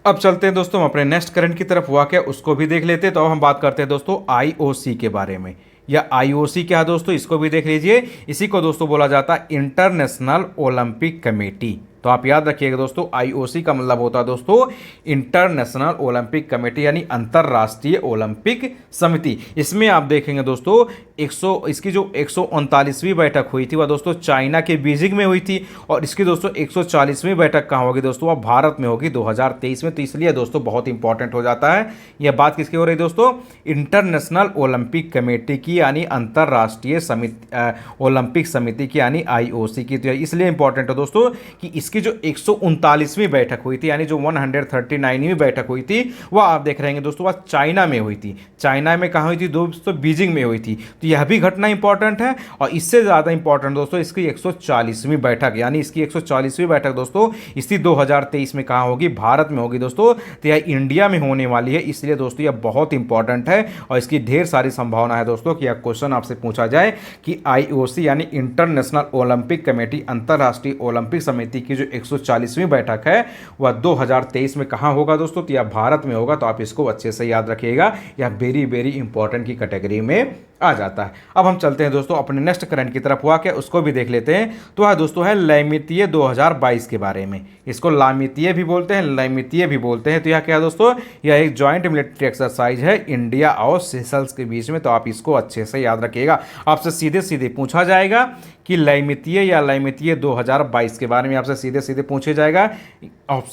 अब चलते हैं दोस्तों हम अपने नेक्स्ट करंट की तरफ, हुआ क्या उसको भी देख लेते हैं। तो अब हम बात करते हैं दोस्तों आईओसी के बारे में। या आईओसी क्या है दोस्तों, इसको भी देख लीजिए। इसी को दोस्तों बोला जाता है इंटरनेशनल ओलंपिक कमेटी। तो आप याद रखिएगा दोस्तों आईओसी का मतलब होता है दोस्तों इंटरनेशनल ओलंपिक कमेटी, यानी अंतरराष्ट्रीय ओलंपिक समिति। इसमें आप देखेंगे दोस्तों इसकी जो 139वीं बैठक हुई थी वह दोस्तों चाइना के बीजिंग में हुई थी, और इसकी दोस्तों 140वीं बैठक कहाँ होगी दोस्तों, वह भारत में होगी 2023 में। तो इसलिए दोस्तों बहुत इंपॉर्टेंट हो जाता है। यह बात किसकी हो रही है दोस्तों, इंटरनेशनल ओलंपिक कमेटी की, यानी अंतरराष्ट्रीय समिति ओलंपिक समिति की, यानी आईओसी की। तो इसलिए इंपॉर्टेंट है दोस्तों कि इसकी जो 139वीं बैठक हुई थी, यानी जो 139वीं बैठक हुई थी, वह आप देख रहे हैं दोस्तों वह चाइना में हुई थी। चाइना में कहाँ हुई थी दोस्तों, बीजिंग में हुई थी। तो यह भी घटना इंपॉर्टेंट है। और इससे ज़्यादा इंपॉर्टेंट दोस्तों इसकी 140वीं बैठक, यानी इसकी 140वीं बैठक दोस्तों इसी 2023 में कहाँ होगी, भारत में होगी दोस्तों। तो यह इंडिया में होने वाली है, इसलिए दोस्तों यह बहुत इंपॉर्टेंट है और इसकी ढेर सारी संभावना है दोस्तों कि यह क्वेश्चन आपसे पूछा जाए कि IOC यानी इंटरनेशनल ओलंपिक कमेटी, अंतर्राष्ट्रीय ओलंपिक समिति की जो 140वीं बैठक है वह 2023 में कहाँ होगा दोस्तों, तो यह भारत में होगा। तो आप इसको अच्छे से याद रखिएगा, यह वेरी वेरी इंपॉर्टेंट की कैटेगरी में आ जाता है। अब हम चलते हैं दोस्तों अपने नेक्स्ट करंट की तरफ, हुआ क्या उसको भी देख लेते हैं। तो वह दोस्तों है लैमितीय 2022 के बारे में। इसको लामितीय भी बोलते हैं, लैमितीय भी बोलते हैं। तो यह क्या है दोस्तों, यह एक जॉइंट मिलिट्री एक्सरसाइज है इंडिया और सेशल्स के बीच में। तो आप इसको अच्छे से याद रखिएगा, आपसे सीधे सीधे पूछा जाएगा कि लैमितीय या लैमितीय 2022 के बारे में आपसे सीधे सीधे पूछे जाएगा।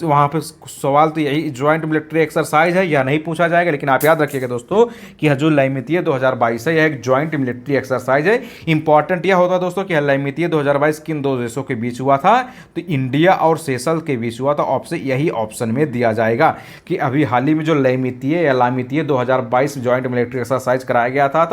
वहाँ पे सवाल तो यही, जॉइंट मिलिट्री एक्सरसाइज है या नहीं पूछा जाएगा, लेकिन आप याद रखिएगा दोस्तों कि यह जो लैमितीय 2022 है यह एक जॉइंट मिलिट्री एक्सरसाइज है। इंपॉर्टेंट यह होता दोस्तों कि लैमितीय 2022 किन दो देशों के बीच हुआ था, तो इंडिया और सेशल के बीच हुआ था। ऑप्शन यही ऑप्शन में दिया जाएगा कि अभी हाल ही में जो लैमितीय या लामितीय 2022 जॉइंट मिलिट्री एक्सरसाइज कराया गया था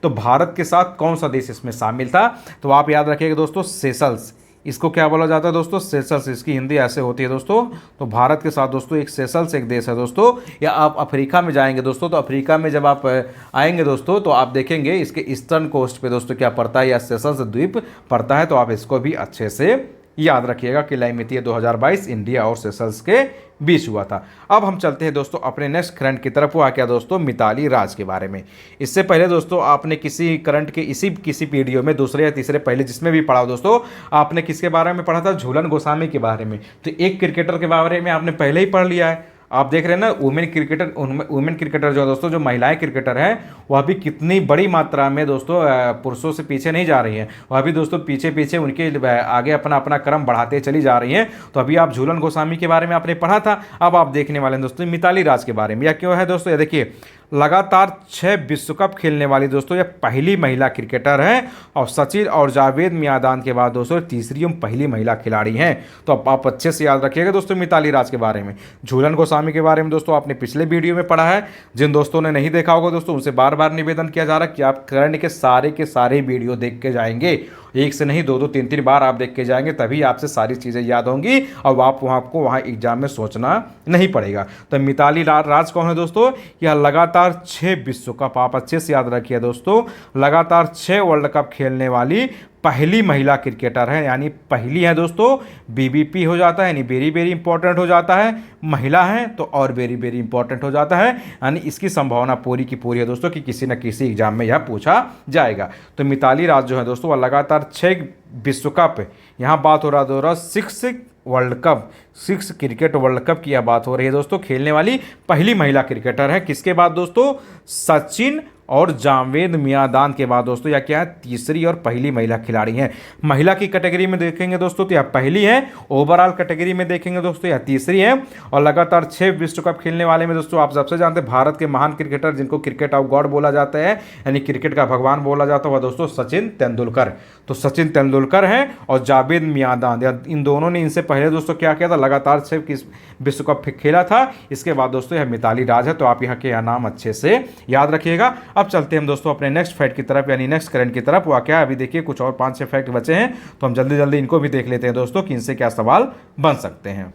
तो भारत के साथ कौन सा देश इसमें शामिल था, तो आप याद रखिएगा दोस्तों सेशल्स। इसको क्या बोला जाता है दोस्तों, सेशल्स। इसकी हिंदी ऐसे होती है दोस्तों। तो भारत के साथ दोस्तों एक सेशल्स एक देश है दोस्तों। या आप अफ्रीका में जाएंगे दोस्तों, तो अफ्रीका में जब आप आएंगे दोस्तों तो आप देखेंगे इसके ईस्टर्न कोस्ट पे दोस्तों क्या पड़ता है, या सेशल्स द्वीप पड़ता है। तो आप इसको भी अच्छे से याद रखिएगा कि लैमितीय 2022 इंडिया और सेशल्स के बीच हुआ था। अब हम चलते हैं दोस्तों अपने नेक्स्ट करंट की तरफ, हुआ क्या दोस्तों, मिताली राज के बारे में। इससे पहले दोस्तों आपने किसी करंट के किसी वीडियो में, दूसरे या तीसरे, पहले जिसमें भी पढ़ा दोस्तों, आपने किसके बारे में पढ़ा था, झूलन गोस्वामी के बारे में। तो एक क्रिकेटर के बारे में आपने पहले ही पढ़ लिया है। आप देख रहे हैं ना, वुमेन क्रिकेटर जो दोस्तों, जो महिलाएं क्रिकेटर हैं वह भी कितनी बड़ी मात्रा में दोस्तों पुरुषों से पीछे नहीं जा रही हैं, वह भी दोस्तों पीछे पीछे उनके आगे अपना अपना क्रम बढ़ाते चली जा रही हैं। तो अभी आप झूलन गोस्वामी के बारे में आपने पढ़ा था, अब आप देखने वाले हैं दोस्तों मिताली राज के बारे में। यह क्यों है दोस्तों, ये देखिए, लगातार 6 विश्व कप खेलने वाली दोस्तों यह पहली महिला क्रिकेटर हैं और सचिन और जावेद मियांदाद के बाद दोस्तों तीसरी पहली महिला खिलाड़ी हैं। तो अब आप अच्छे से याद रखिएगा दोस्तों मिताली राज के बारे में। झूलन गोस्वामी के बारे में दोस्तों आपने पिछले वीडियो में पढ़ा है। जिन दोस्तों ने नहीं देखा होगा दोस्तों उनसे बार बार निवेदन किया जा रहा है कि आप करंट के सारे वीडियो देख के जाएंगे, एक से नहीं, 2-2 3-3 बार आप देख के जाएंगे, तभी आपसे सारी चीज़ें याद होंगी और आपको वहाँ एग्जाम में सोचना नहीं पड़ेगा। तो मिताली राज कौन है दोस्तों, यह लगातार 6 विश्व कप, आप अच्छे से याद रखिए दोस्तों, लगातार 6 वर्ल्ड कप खेलने वाली पहली महिला क्रिकेटर है। यानी पहली है दोस्तों, BBP हो जाता है, यानी वेरी वेरी इंपॉर्टेंट हो जाता है। महिला है तो और वेरी वेरी इंपॉर्टेंट हो जाता है, यानी इसकी संभावना पूरी की पूरी है दोस्तों कि किसी न किसी एग्जाम में यह पूछा जाएगा। तो मिताली राज जो है दोस्तों वह लगातार 6 विश्व कप, यहाँ बात हो रहा 6 world cup, 6 cricket world cup की यह बात हो रही है दोस्तों, खेलने वाली पहली महिला क्रिकेटर है। किसके बाद दोस्तों, सचिन और जावेद मियांदाद के बाद दोस्तों यह क्या है, तीसरी और पहली महिला खिलाड़ी हैं। महिला की कैटेगरी में देखेंगे दोस्तों तो यह पहली है, ओवरऑल कैटेगरी में देखेंगे दोस्तों यह तीसरी है। और लगातार 6 विश्व कप खेलने वाले में दोस्तों आप सबसे जानते हैं भारत के महान क्रिकेटर जिनको क्रिकेट ऑफ गॉड बोला जाता है, यानी क्रिकेट का भगवान बोला जाता है, वह दोस्तों सचिन तेंदुलकर। तो सचिन तेंदुलकर हैं और जावेद मियांदाद, इन दोनों ने इनसे पहले दोस्तों क्या किया था, लगातार 6 विश्व कप खेला था। इसके बाद दोस्तों यह मिताली राज है। तो आप यहाँ के यह नाम अच्छे से याद रखिएगा। अब चलते हैं हम दोस्तों अपने नेक्स्ट फैक्ट की तरफ, यानी नेक्स्ट करंट की तरफ। हुआ क्या, अभी देखिए कुछ और 5-6 फैक्ट बचे हैं, तो हम जल्दी जल्दी इनको भी देख लेते हैं दोस्तों कि इनसे क्या सवाल बन सकते हैं।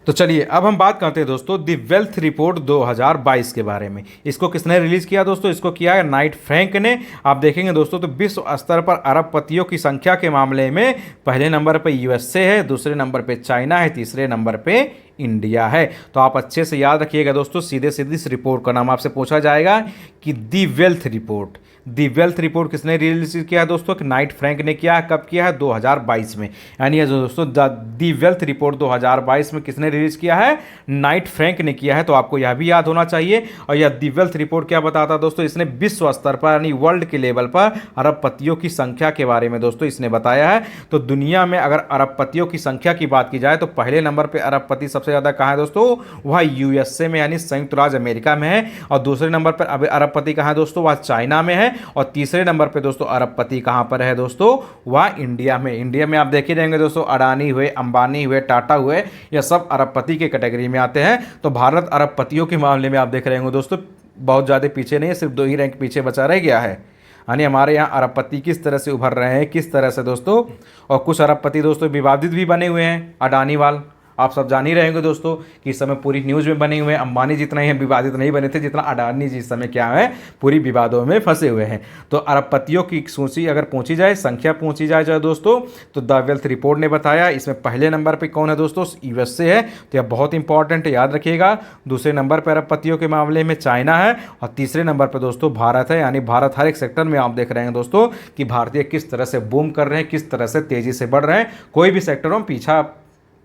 तो चलिए अब हम बात करते हैं दोस्तों दी वेल्थ रिपोर्ट 2022 के बारे में। इसको किसने रिलीज किया दोस्तों, इसको किया है नाइट फ्रैंक ने। आप देखेंगे दोस्तों तो विश्व स्तर पर अरबपतियों की संख्या के मामले में पहले नंबर पे USA है, दूसरे नंबर पे चाइना है, तीसरे नंबर पे इंडिया है। तो आप अच्छे से याद रखिएगा दोस्तों, सीधे सीधे इस रिपोर्ट का नाम आपसे पूछा जाएगा कि दी वेल्थ रिपोर्ट। दी वेल्थ रिपोर्ट किसने रिलीज किया है दोस्तों, कि नाइट फ्रैंक ने किया है। कब किया है, 2022 में। यानी ये दोस्तों दी वेल्थ रिपोर्ट 2022 में किसने रिलीज किया है, नाइट फ्रैंक ने किया है। तो आपको यह भी याद होना चाहिए। और यह दी वेल्थ रिपोर्ट क्या बताता है दोस्तों, इसने विश्व स्तर पर यानी वर्ल्ड के लेवल पर अरबपतियों की संख्या के बारे में दोस्तों इसने बताया है। तो दुनिया में अगर अरबपतियों की संख्या की बात की जाए तो पहले नंबर पर अरबपति सबसे ज़्यादा कहाँ है दोस्तों, वह USA में यानी संयुक्त राज्य अमेरिका में है। और दूसरे नंबर पर अरबपति कहाँ है दोस्तों, वह चाइना में है। और तीसरे नंबर पे दोस्तों अरबपति कहां पर है दोस्तों, वह इंडिया में। इंडिया में आप देख ही रहेंगे दोस्तों, अडानी हुए, अंबानी हुए, टाटा हुए, यह सब अरबपति के कैटेगरी में आते हैं। तो भारत अरबपतियों के मामले में आप देख रहे होंगे दोस्तों बहुत ज़्यादा पीछे नहीं है, सिर्फ 2 ही रैंक पीछे बचा रह गया है। यानी हमारे यहाँ अरबपति किस तरह से उभर रहे हैं, किस तरह से दोस्तों। और कुछ अरबपति दोस्तों विवादित भी बने हुए हैं, अडानी वाल आप सब जान ही रहे होंगे दोस्तों कि इस समय पूरी न्यूज़ में बने हुए हैं। अंबानी जितना ही विवादित नहीं बने थे जितना अडानी जी इस समय क्या है, पूरी विवादों में फंसे हुए हैं। तो अरबपतियों की सूची अगर पूछी जाए, संख्या पूछी जाए दोस्तों, तो द वेल्थ रिपोर्ट ने बताया इसमें पहले नंबर पर कौन है दोस्तों, यूएसए है। तो यह बहुत इंपॉर्टेंट है, याद रखिएगा। दूसरे नंबर पर अरबपतियों के मामले में चाइना है और तीसरे नंबर पर दोस्तों भारत है। यानी भारत हर एक सेक्टर में आप देख रहे हैं दोस्तों कि भारतीय किस तरह से बूम कर रहे हैं, किस तरह से तेजी से बढ़ रहे हैं। कोई भी सेक्टरों में पीछा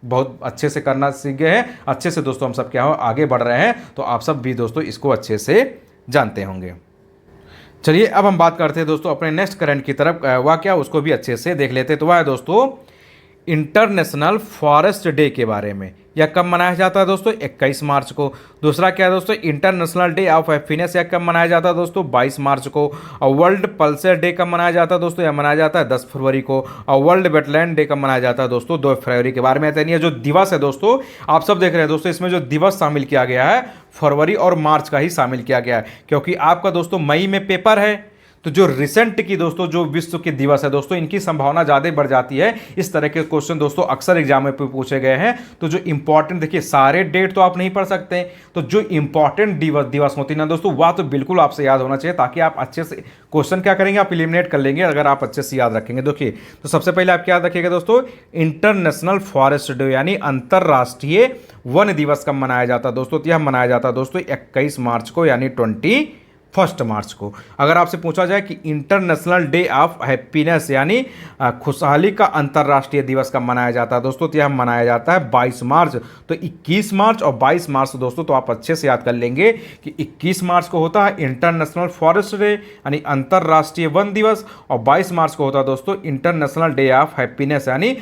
बहुत अच्छे से करना सीख गए हैं, अच्छे से दोस्तों हम सब क्या हो आगे बढ़ रहे हैं। तो आप सब भी दोस्तों इसको अच्छे से जानते होंगे। चलिए अब हम बात करते हैं दोस्तों अपने नेक्स्ट करंट की तरफ, वह क्या उसको भी अच्छे से देख लेते हैं। तो वह है दोस्तों इंटरनेशनल फॉरेस्ट डे के बारे में। यह कब मनाया जाता है दोस्तों, 21 मार्च को। दूसरा क्या है दोस्तों, इंटरनेशनल डे ऑफ हैप्पीनेस, यह कब मनाया जाता है दोस्तों, 22 मार्च को। और वर्ल्ड पल्सर डे कब मनाया जाता है दोस्तों, यह मनाया जाता है 10 फरवरी को। और वर्ल्ड वेटलैंड डे कब मनाया जाता है दोस्तों, 2 फरवरी के बारे में। यानी जो दिवस है दोस्तों आप सब देख रहे हैं दोस्तों, इसमें जो दिवस शामिल किया गया है फरवरी और मार्च का ही शामिल किया गया है, क्योंकि आपका दोस्तों मई में पेपर है। तो जो रिसेंट की दोस्तों जो विश्व के दिवस है दोस्तों, इनकी संभावना ज़्यादा बढ़ जाती है। इस तरह के क्वेश्चन दोस्तों अक्सर एग्जाम में पूछे गए हैं। तो जो इंपॉर्टेंट, देखिए सारे डेट तो आप नहीं पढ़ सकते, तो जो इंपॉर्टेंट दिवस होती है ना दोस्तों, वह तो बिल्कुल आपसे याद होना चाहिए, ताकि आप अच्छे से क्वेश्चन क्या करेंगे, आप एलिमिनेट कर लेंगे अगर आप अच्छे से याद रखेंगे। देखिए तो सबसे पहले आप क्या याद रखिएगा दोस्तों, इंटरनेशनल फॉरेस्ट डे यानी अंतर्राष्ट्रीय वन दिवस कब मनाया जाता है दोस्तों, तो यह मनाया जाता है दोस्तों 21 मार्च को, यानी 21 मार्च को। अगर आपसे पूछा जाए कि इंटरनेशनल डे ऑफ हैप्पीनेस यानी खुशहाली का अंतर्राष्ट्रीय दिवस कब मनाया जाता है दोस्तों, तो यह मनाया जाता है 22 मार्च। तो 21 मार्च और 22 मार्च दोस्तों तो आप अच्छे से याद कर लेंगे कि 21 मार्च को होता है इंटरनेशनल फॉरेस्ट डे यानी अंतर्राष्ट्रीय वन दिवस, और 22 मार्च को होता है दोस्तों इंटरनेशनल डे ऑफ हैप्पीनेस यानी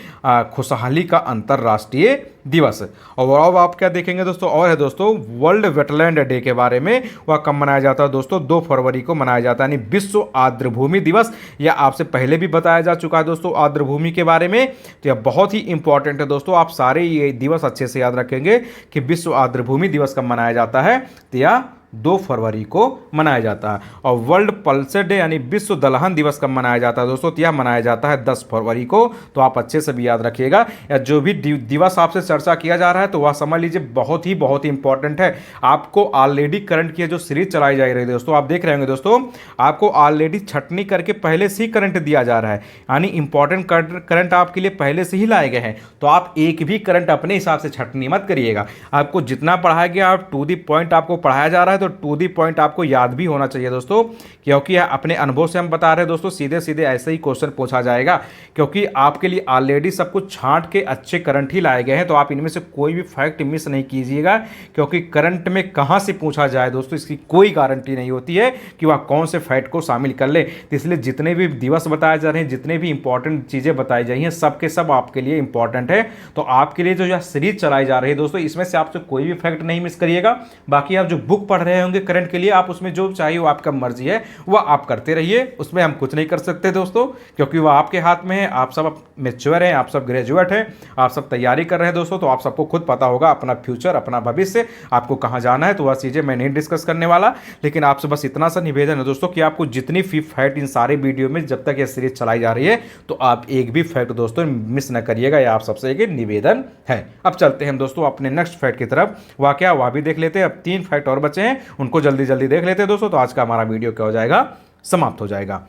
खुशहाली का अंतर्राष्ट्रीय दिवस। और अब आप क्या देखेंगे दोस्तों, और है दोस्तों वर्ल्ड वेटलैंड डे के बारे में। वह कब मनाया जाता है दोस्तों, 2 फरवरी को मनाया जाता है, यानी विश्व आर्द्रभूमि दिवस। यह आपसे पहले भी बताया जा चुका है दोस्तों आर्द्रभूमि के बारे में। तो यह बहुत ही इंपॉर्टेंट है दोस्तों, आप सारे ये दिवस अच्छे से याद रखेंगे कि विश्व आर्द्रभूमि दिवस कब मनाया जाता है, तो यह 2 फरवरी को मनाया जाता है। और वर्ल्ड पल्सर डे यानी विश्व दलहन दिवस कब मनाया जाता है दोस्तों, तो यह मनाया जाता है 10 फरवरी को। तो आप अच्छे से भी याद रखिएगा, या जो भी दिवस आपसे चर्चा किया जा रहा है तो वह समझ लीजिए बहुत ही इंपॉर्टेंट है। आपको ऑलरेडी करंट की जो सीरीज चलाई जा रही है दोस्तों, आप देख रहे होंगे दोस्तों, आपको ऑलरेडी छटनी करके पहले से ही करंट दिया जा रहा है, यानी इंपॉर्टेंट करंट आपके लिए पहले से ही लाए गए हैं। तो आप एक भी करंट अपने हिसाब से छटनी मत करिएगा, आपको जितना पढ़ाया गया आप टू दी पॉइंट आपको पढ़ाया जा रहा है, तो टू दी पॉइंट आपको याद भी होना चाहिए दोस्तों, क्योंकि अपने अनुभव से हम बता रहे हैं दोस्तों, सीधे सीधे ऐसे ही क्वेश्चन पूछा जाएगा, क्योंकि आपके लिए ऑलरेडी सब कुछ छांट के अच्छे करंट ही लाए गए हैं। तो आप इनमें से कोई भी फैक्ट मिस नहीं कीजिएगा, क्योंकि करंट में कहां से पूछा जाए दोस्तों इसकी कोई गारंटी नहीं होती है कि वह कौन से फैक्ट को शामिल कर ले। तो इसलिए जितने भी दिवस बताए जा रहे हैं, जितने भी इंपॉर्टेंट चीजें बताई जा रही हैं, सब के सब आपके लिए इंपॉर्टेंट है। तो आपके लिए जो यह सीरीज चलाई जा रही है दोस्तों, इसमें से आपसे कोई भी फैक्ट नहीं मिस करिएगा। बाकी आप जो बुक पढ़ रहे होंगे करंट के लिए, आप उसमें जो चाहिए वो आपका मर्जी है, वह आप करते रहिए, उसमें हम कुछ नहीं कर सकते दोस्तों, क्योंकि वह आपके हाथ में है। आप सब मैच्योर हैं, आप सब ग्रेजुएट हैं, आप सब तैयारी कर रहे हैं दोस्तों, तो आप सबको खुद पता होगा अपना फ्यूचर, अपना भविष्य, आपको कहां जाना है। तो वह चीजें मैं नहीं डिस्कस करने वाला, लेकिन आपसे बस इतना सा निवेदन है दोस्तों कि आपको जितनी भी फैक्ट इन सारे वीडियो में जब तक यह सीरीज चलाई जा रही है, तो आप एक भी फैक्ट दोस्तों मिस न करिएगा, यह आप सबसे एक निवेदन है। अब चलते हैं दोस्तों अपने नेक्स्ट फैक्ट की तरफ, वह भी देख लेते हैं। अब 3 फैक्ट और बचे हैं, उनको जल्दी जल्दी देख लेते हैं दोस्तों, तो आज का हमारा वीडियो क्या हो जाएगा, समाप्त हो जाएगा।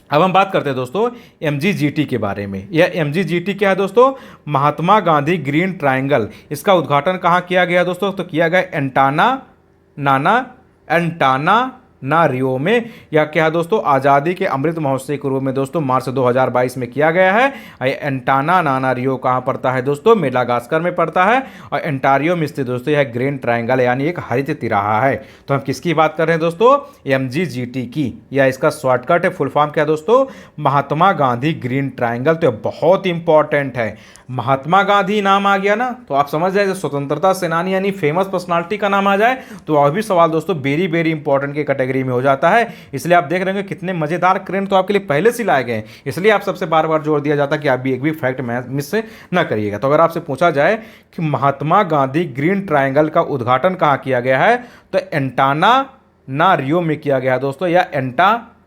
अब हम बात करते हैं दोस्तों MGGT के बारे में। यह MGGT क्या है दोस्तों, महात्मा गांधी ग्रीन ट्रायंगल। इसका उद्घाटन कहाँ किया गया दोस्तों, तो किया गया एंटाना रियो में। या क्या दोस्तों, आज़ादी के अमृत महोत्सव के रूप में दोस्तों मार्च 2022 में किया गया है। एंटाना रियो कहाँ पड़ता है दोस्तों, मेडागास्कर में पड़ता है, और एंटारियो में स्थित दोस्तों यह ग्रीन ट्रायंगल यानी एक हरित तिराहा है। तो हम किसकी बात कर रहे हैं दोस्तों, MGGT की, या इसका शॉर्टकट है, फुल फॉर्म क्या दोस्तों, महात्मा गांधी ग्रीन ट्रायंगल। तो बहुत इंपॉर्टेंट है, महात्मा गांधी नाम आ गया ना, तो आप समझ जाए स्वतंत्रता सेनानी यानी फेमस पर्सनालिटी का नाम आ जाए, तो वह भी सवाल दोस्तों वेरी इंपॉर्टेंट के कैटेगरी में हो जाता है। इसलिए आप देख रहे होंगे कितने मजेदार करंट तो आपके लिए पहले से लाए गए, इसलिए आप सबसे बार बार जोर दिया जाता है कि आप भी एक भी फैक्ट मिस ना करिएगा। तो अगर आपसे पूछा जाए कि महात्मा गांधी ग्रीन ट्रायंगल का उद्घाटन कहाँ किया गया है, तो एंटाना रियो में किया गया दोस्तों, या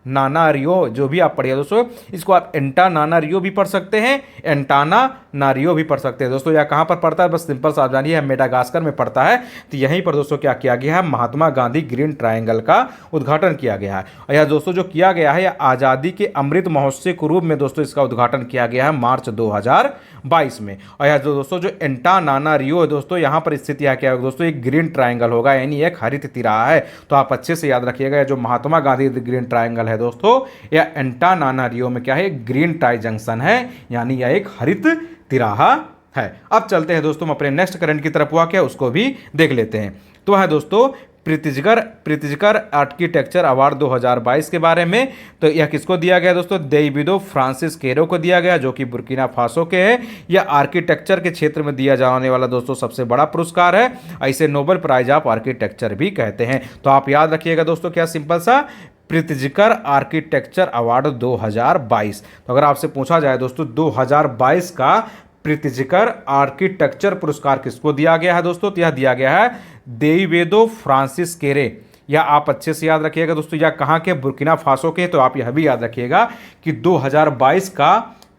नानारियो जो भी आप पढ़िए दोस्तों, इसको आप एंटानानारियो भी पढ़ सकते हैं, एंटानानारियो भी पढ़ सकते हैं दोस्तों। यह कहाँ पर पड़ता है, बस सिंपल सा आप जानिए, मेडागास्कर में पड़ता है। तो यहीं पर दोस्तों क्या किया गया है, महात्मा गांधी ग्रीन ट्रायंगल का उद्घाटन किया गया है। और यह दोस्तों जो किया गया है, यह आज़ादी के अमृत महोत्सव के रूप में दोस्तों इसका उद्घाटन किया गया है मार्च 2022 में। और यह जो दोस्तों जो एंटानानारियो है दोस्तों, यहाँ पर स्थित यह क्या है दोस्तों, एक ग्रीन ट्रायंगल होगा, यानी एक हरित तिराहा है। तो आप अच्छे से याद रखिएगा, जो महात्मा गांधी ग्रीन ट्रायंगल है दोस्तों, यह एंटानानारियो में क्या है, ग्रीन ट्राई जंक्शन है, यानी यह एक हरित तिराहा है। अब चलते हैं दोस्तों हम अपने नेक्स्ट करंट की तरफ, हुआ क्या उसको भी देख लेते हैं। तो है दोस्तों प्रीतिजकर आर्किटेक्चर अवार्ड 2022 के बारे में। तो यह किसको दिया गया दोस्तों, डेविडो फ्रांसिस केरो को दिया गया, जो कि बुर्किना फासो के हैं। यह आर्किटेक्चर के क्षेत्र में दिया जाने वाला दोस्तों सबसे बड़ा पुरस्कार है। इसे नोबेल प्राइज ऑफ आर्किटेक्चर भी कहते हैं। तो आप याद रखिएगा दोस्तों, क्या सिंपल सा, प्रीतिजकर आर्किटेक्चर अवार्ड 2022। तो अगर आपसे पूछा जाए दोस्तों 2022 का प्रीतिजकर आर्किटेक्चर पुरस्कार किसको दिया गया है दोस्तों, तो यह दिया गया है डेविडो फ्रांसिस केरे। या आप अच्छे से याद रखिएगा दोस्तों, यह कहाँ के, बुर्किना फासो के। तो आप यह भी याद रखिएगा कि 2022 का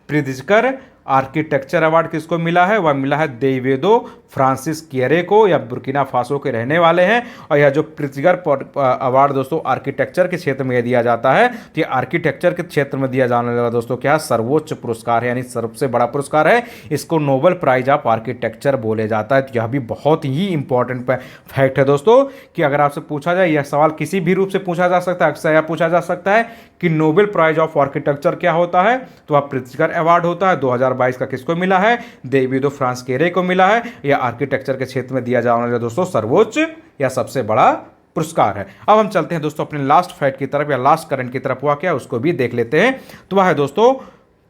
प्रीतिजकर आर्किटेक्चर अवार्ड किसको मिला है, वह मिला है डेविडो फ्रांसिस केरे को। या बुर्किना फासो के रहने वाले हैं। और यह जो प्रीतिजकर अवार्ड दोस्तों आर्किटेक्चर के क्षेत्र में दिया जाता है, तो ये आर्किटेक्चर के क्षेत्र में दिया जाने वाला दोस्तों क्या है, सर्वोच्च पुरस्कार है, यानी सबसे बड़ा पुरस्कार है। इसको नोबेल प्राइज ऑफ आर्किटेक्चर बोले जाता है। तो यह भी बहुत ही इंपॉर्टेंट फैक्ट है दोस्तों, कि अगर आपसे पूछा जाए, यह सवाल किसी भी रूप से पूछा जा सकता है। अक्सर यह पूछा जा सकता है कि नोबेल प्राइज ऑफ आर्किटेक्चर क्या होता है, तो वह प्रीतिजकर अवार्ड होता है। 2022 का किसको मिला है, डेविडो फ्रांस केरे को मिला है। यह आर्किटेक्चर के क्षेत्र में दिया जाने वाला दोस्तों सर्वोच्च या सबसे बड़ा पुरस्कार है। अब हम चलते हैं दोस्तों अपने लास्ट फैक्ट की तरफ, या लास्ट करंट की तरफ, हुआ क्या उसको भी देख लेते हैं। तो वह है दोस्तों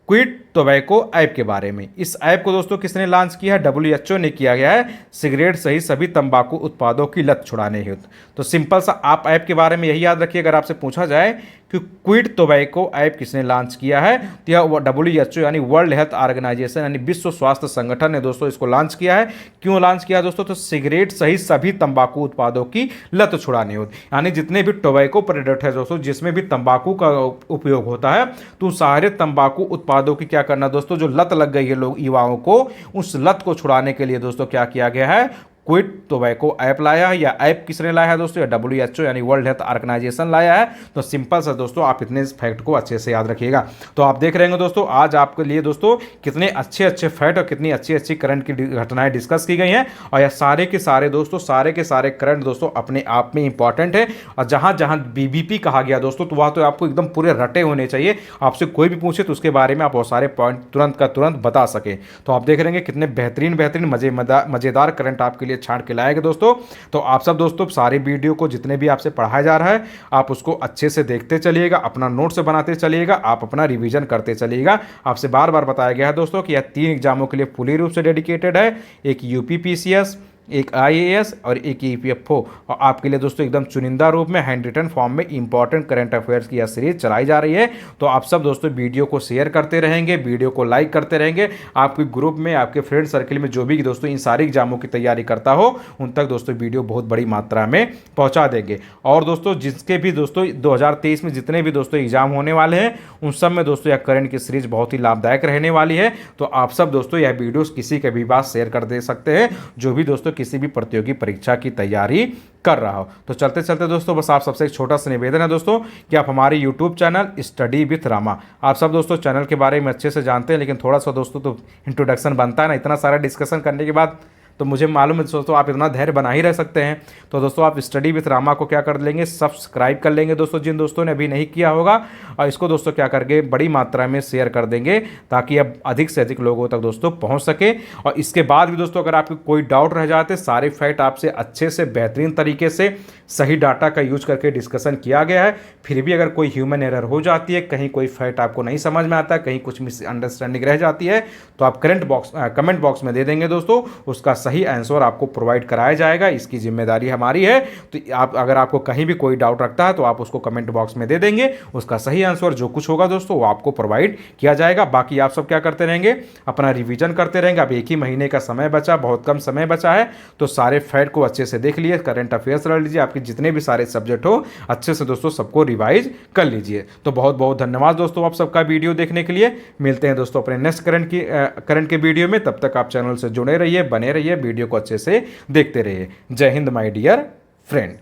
क्विट टोबैको ऐप के बारे में। इस ऐप को दोस्तों किसने लॉन्च किया है, WHO ने किया गया है, सिगरेट सहित सभी तंबाकू उत्पादों की लत छुड़ाने हेतु। तो सिंपल सा आप ऐप के बारे में यही याद रखिए, अगर आपसे पूछा जाए कि क्विट टोबैको ऐप किसने लॉन्च किया है, तो यह WHO यानी वर्ल्ड हेल्थ ऑर्गेनाइजेशन यानी विश्व स्वास्थ्य संगठन ने दोस्तों इसको लॉन्च किया है। क्यों लॉन्च किया दोस्तों, तो सिगरेट सहित सभी तंबाकू उत्पादों की लत छुड़ाने हेतु, यानी जितने भी टोबैको प्रोडक्ट है दोस्तों, जिसमें भी तंबाकू का उपयोग होता है, तो सारे तंबाकू उत्पादों की क्या करना दोस्तों, जो लत लग गई है लोग युवाओं को, उस लत को छुड़ाने के लिए दोस्तों क्या किया गया है, क्विट टोबैको ऐप लाया है। या ऐप किसने लाया है दोस्तों, या WHO यानी वर्ल्ड हेल्थ ऑर्गेनाइजेशन लाया है। तो सिंपल सा दोस्तों आप इतने फैक्ट को अच्छे से याद रखिएगा। तो आप देख रहे हैं दोस्तों, आज आपके लिए दोस्तों कितने अच्छे अच्छे फैक्ट और कितनी अच्छी अच्छी करंट की घटनाएं डिस्कस की गई हैं। और यह सारे के सारे दोस्तों, सारे के सारे करंट दोस्तों अपने आप में इंपॉर्टेंट है। और जहां जहां BBP कहा गया दोस्तों, तो वह तो आपको एकदम पूरे रटे होने चाहिए। आपसे कोई भी पूछे तो उसके बारे में आप वो सारे पॉइंट तुरंत का तुरंत बता सके। तो आप देख रहे हैं कितने बेहतरीन मजेदार करंट आपके लिए छांट के लाएगा दोस्तों। तो आप सब दोस्तों सारे वीडियो को जितने भी आपसे पढ़ाया जा रहा है, आप उसको अच्छे से देखते चलिएगा, अपना नोट्स बनाते चलिएगा, आप अपना रिवीजन करते चलिएगा। आपसे बार बार बताया गया है दोस्तों कि यह 3 एग्जामों के लिए पूरी रूप से डेडिकेटेड है, एक UPPCS, एक IAS और एक EPFO। और आपके लिए दोस्तों एकदम चुनिंदा रूप में हैंड रिटन फॉर्म में इंपॉर्टेंट करंट अफेयर्स की यह सीरीज चलाई जा रही है। तो आप सब दोस्तों वीडियो को शेयर करते रहेंगे, वीडियो को लाइक करते रहेंगे, आपके ग्रुप में, आपके फ्रेंड सर्किल में जो भी दोस्तों इन सारी एग्जामों की तैयारी करता हो, उन तक दोस्तों वीडियो बहुत बड़ी मात्रा में पहुँचा देंगे। और दोस्तों जिसके भी दोस्तों 2023 में जितने भी दोस्तों एग्जाम होने वाले हैं, उन सब में दोस्तों यह करंट की सीरीज बहुत ही लाभदायक रहने वाली है। तो आप सब दोस्तों यह वीडियो किसी के भी पास शेयर कर दे सकते हैं, जो भी दोस्तों किसी भी प्रतियोगी परीक्षा की तैयारी कर रहा हो। तो चलते चलते दोस्तों बस आप सबसे एक छोटा सा निवेदन है दोस्तों, कि आप हमारे YouTube channel study with Rama, आप सब दोस्तों चैनल के बारे में अच्छे से जानते हैं, लेकिन थोड़ा सा दोस्तों तो इंट्रोडक्शन बनता है ना, इतना सारा डिस्कशन करने के बाद तो मुझे मालूम है दोस्तों आप इतना धैर्य बना ही रह सकते हैं। तो दोस्तों आप स्टडी विथ रामा को क्या कर लेंगे, सब्सक्राइब कर लेंगे दोस्तों, जिन दोस्तों ने अभी नहीं किया होगा, और इसको दोस्तों क्या करके बड़ी मात्रा में शेयर कर देंगे, ताकि अब अधिक से अधिक लोगों तक दोस्तों पहुंच सके। और इसके बाद भी दोस्तों अगर आपको कोई डाउट रह जाते, सारे फैक्ट आपसे अच्छे से बेहतरीन तरीके से सही डाटा का यूज करके डिस्कशन किया गया है। फिर भी अगर कोई ह्यूमन एरर हो जाती है, कहीं कोई फैक्ट आपको नहीं समझ में आता है, कहीं कुछ मिसअंडरस्टैंडिंग रह जाती है, तो आप कमेंट बॉक्स में दे देंगे दोस्तों, उसका सही आंसर आपको प्रोवाइड कराया जाएगा। इसकी जिम्मेदारी हमारी है। तो आप अगर आपको कहीं भी कोई डाउट रखता है, तो आप उसको कमेंट बॉक्स में दे देंगे, उसका सही आंसर जो कुछ होगा दोस्तों वो आपको प्रोवाइड किया जाएगा। बाकी आप सब क्या करते रहेंगे, अपना रिवीजन करते रहेंगे। अब 1 ही महीने का समय बचा, बहुत कम समय बचा है, तो सारे फैक्ट को अच्छे से देख लिए, करंट अफेयर्स रख लीजिए, आपकी ताकि जितने भी सारे सब्जेक्ट हो अच्छे से दोस्तों सबको रिवाइज कर लीजिए। तो बहुत बहुत धन्यवाद दोस्तों आप सबका वीडियो देखने के लिए। मिलते हैं दोस्तों अपने नेक्स्ट करंट के वीडियो में। तब तक आप चैनल से जुड़े रहिए, बने रहिए, वीडियो को अच्छे से देखते रहिए। जय हिंद माय डियर फ्रेंड।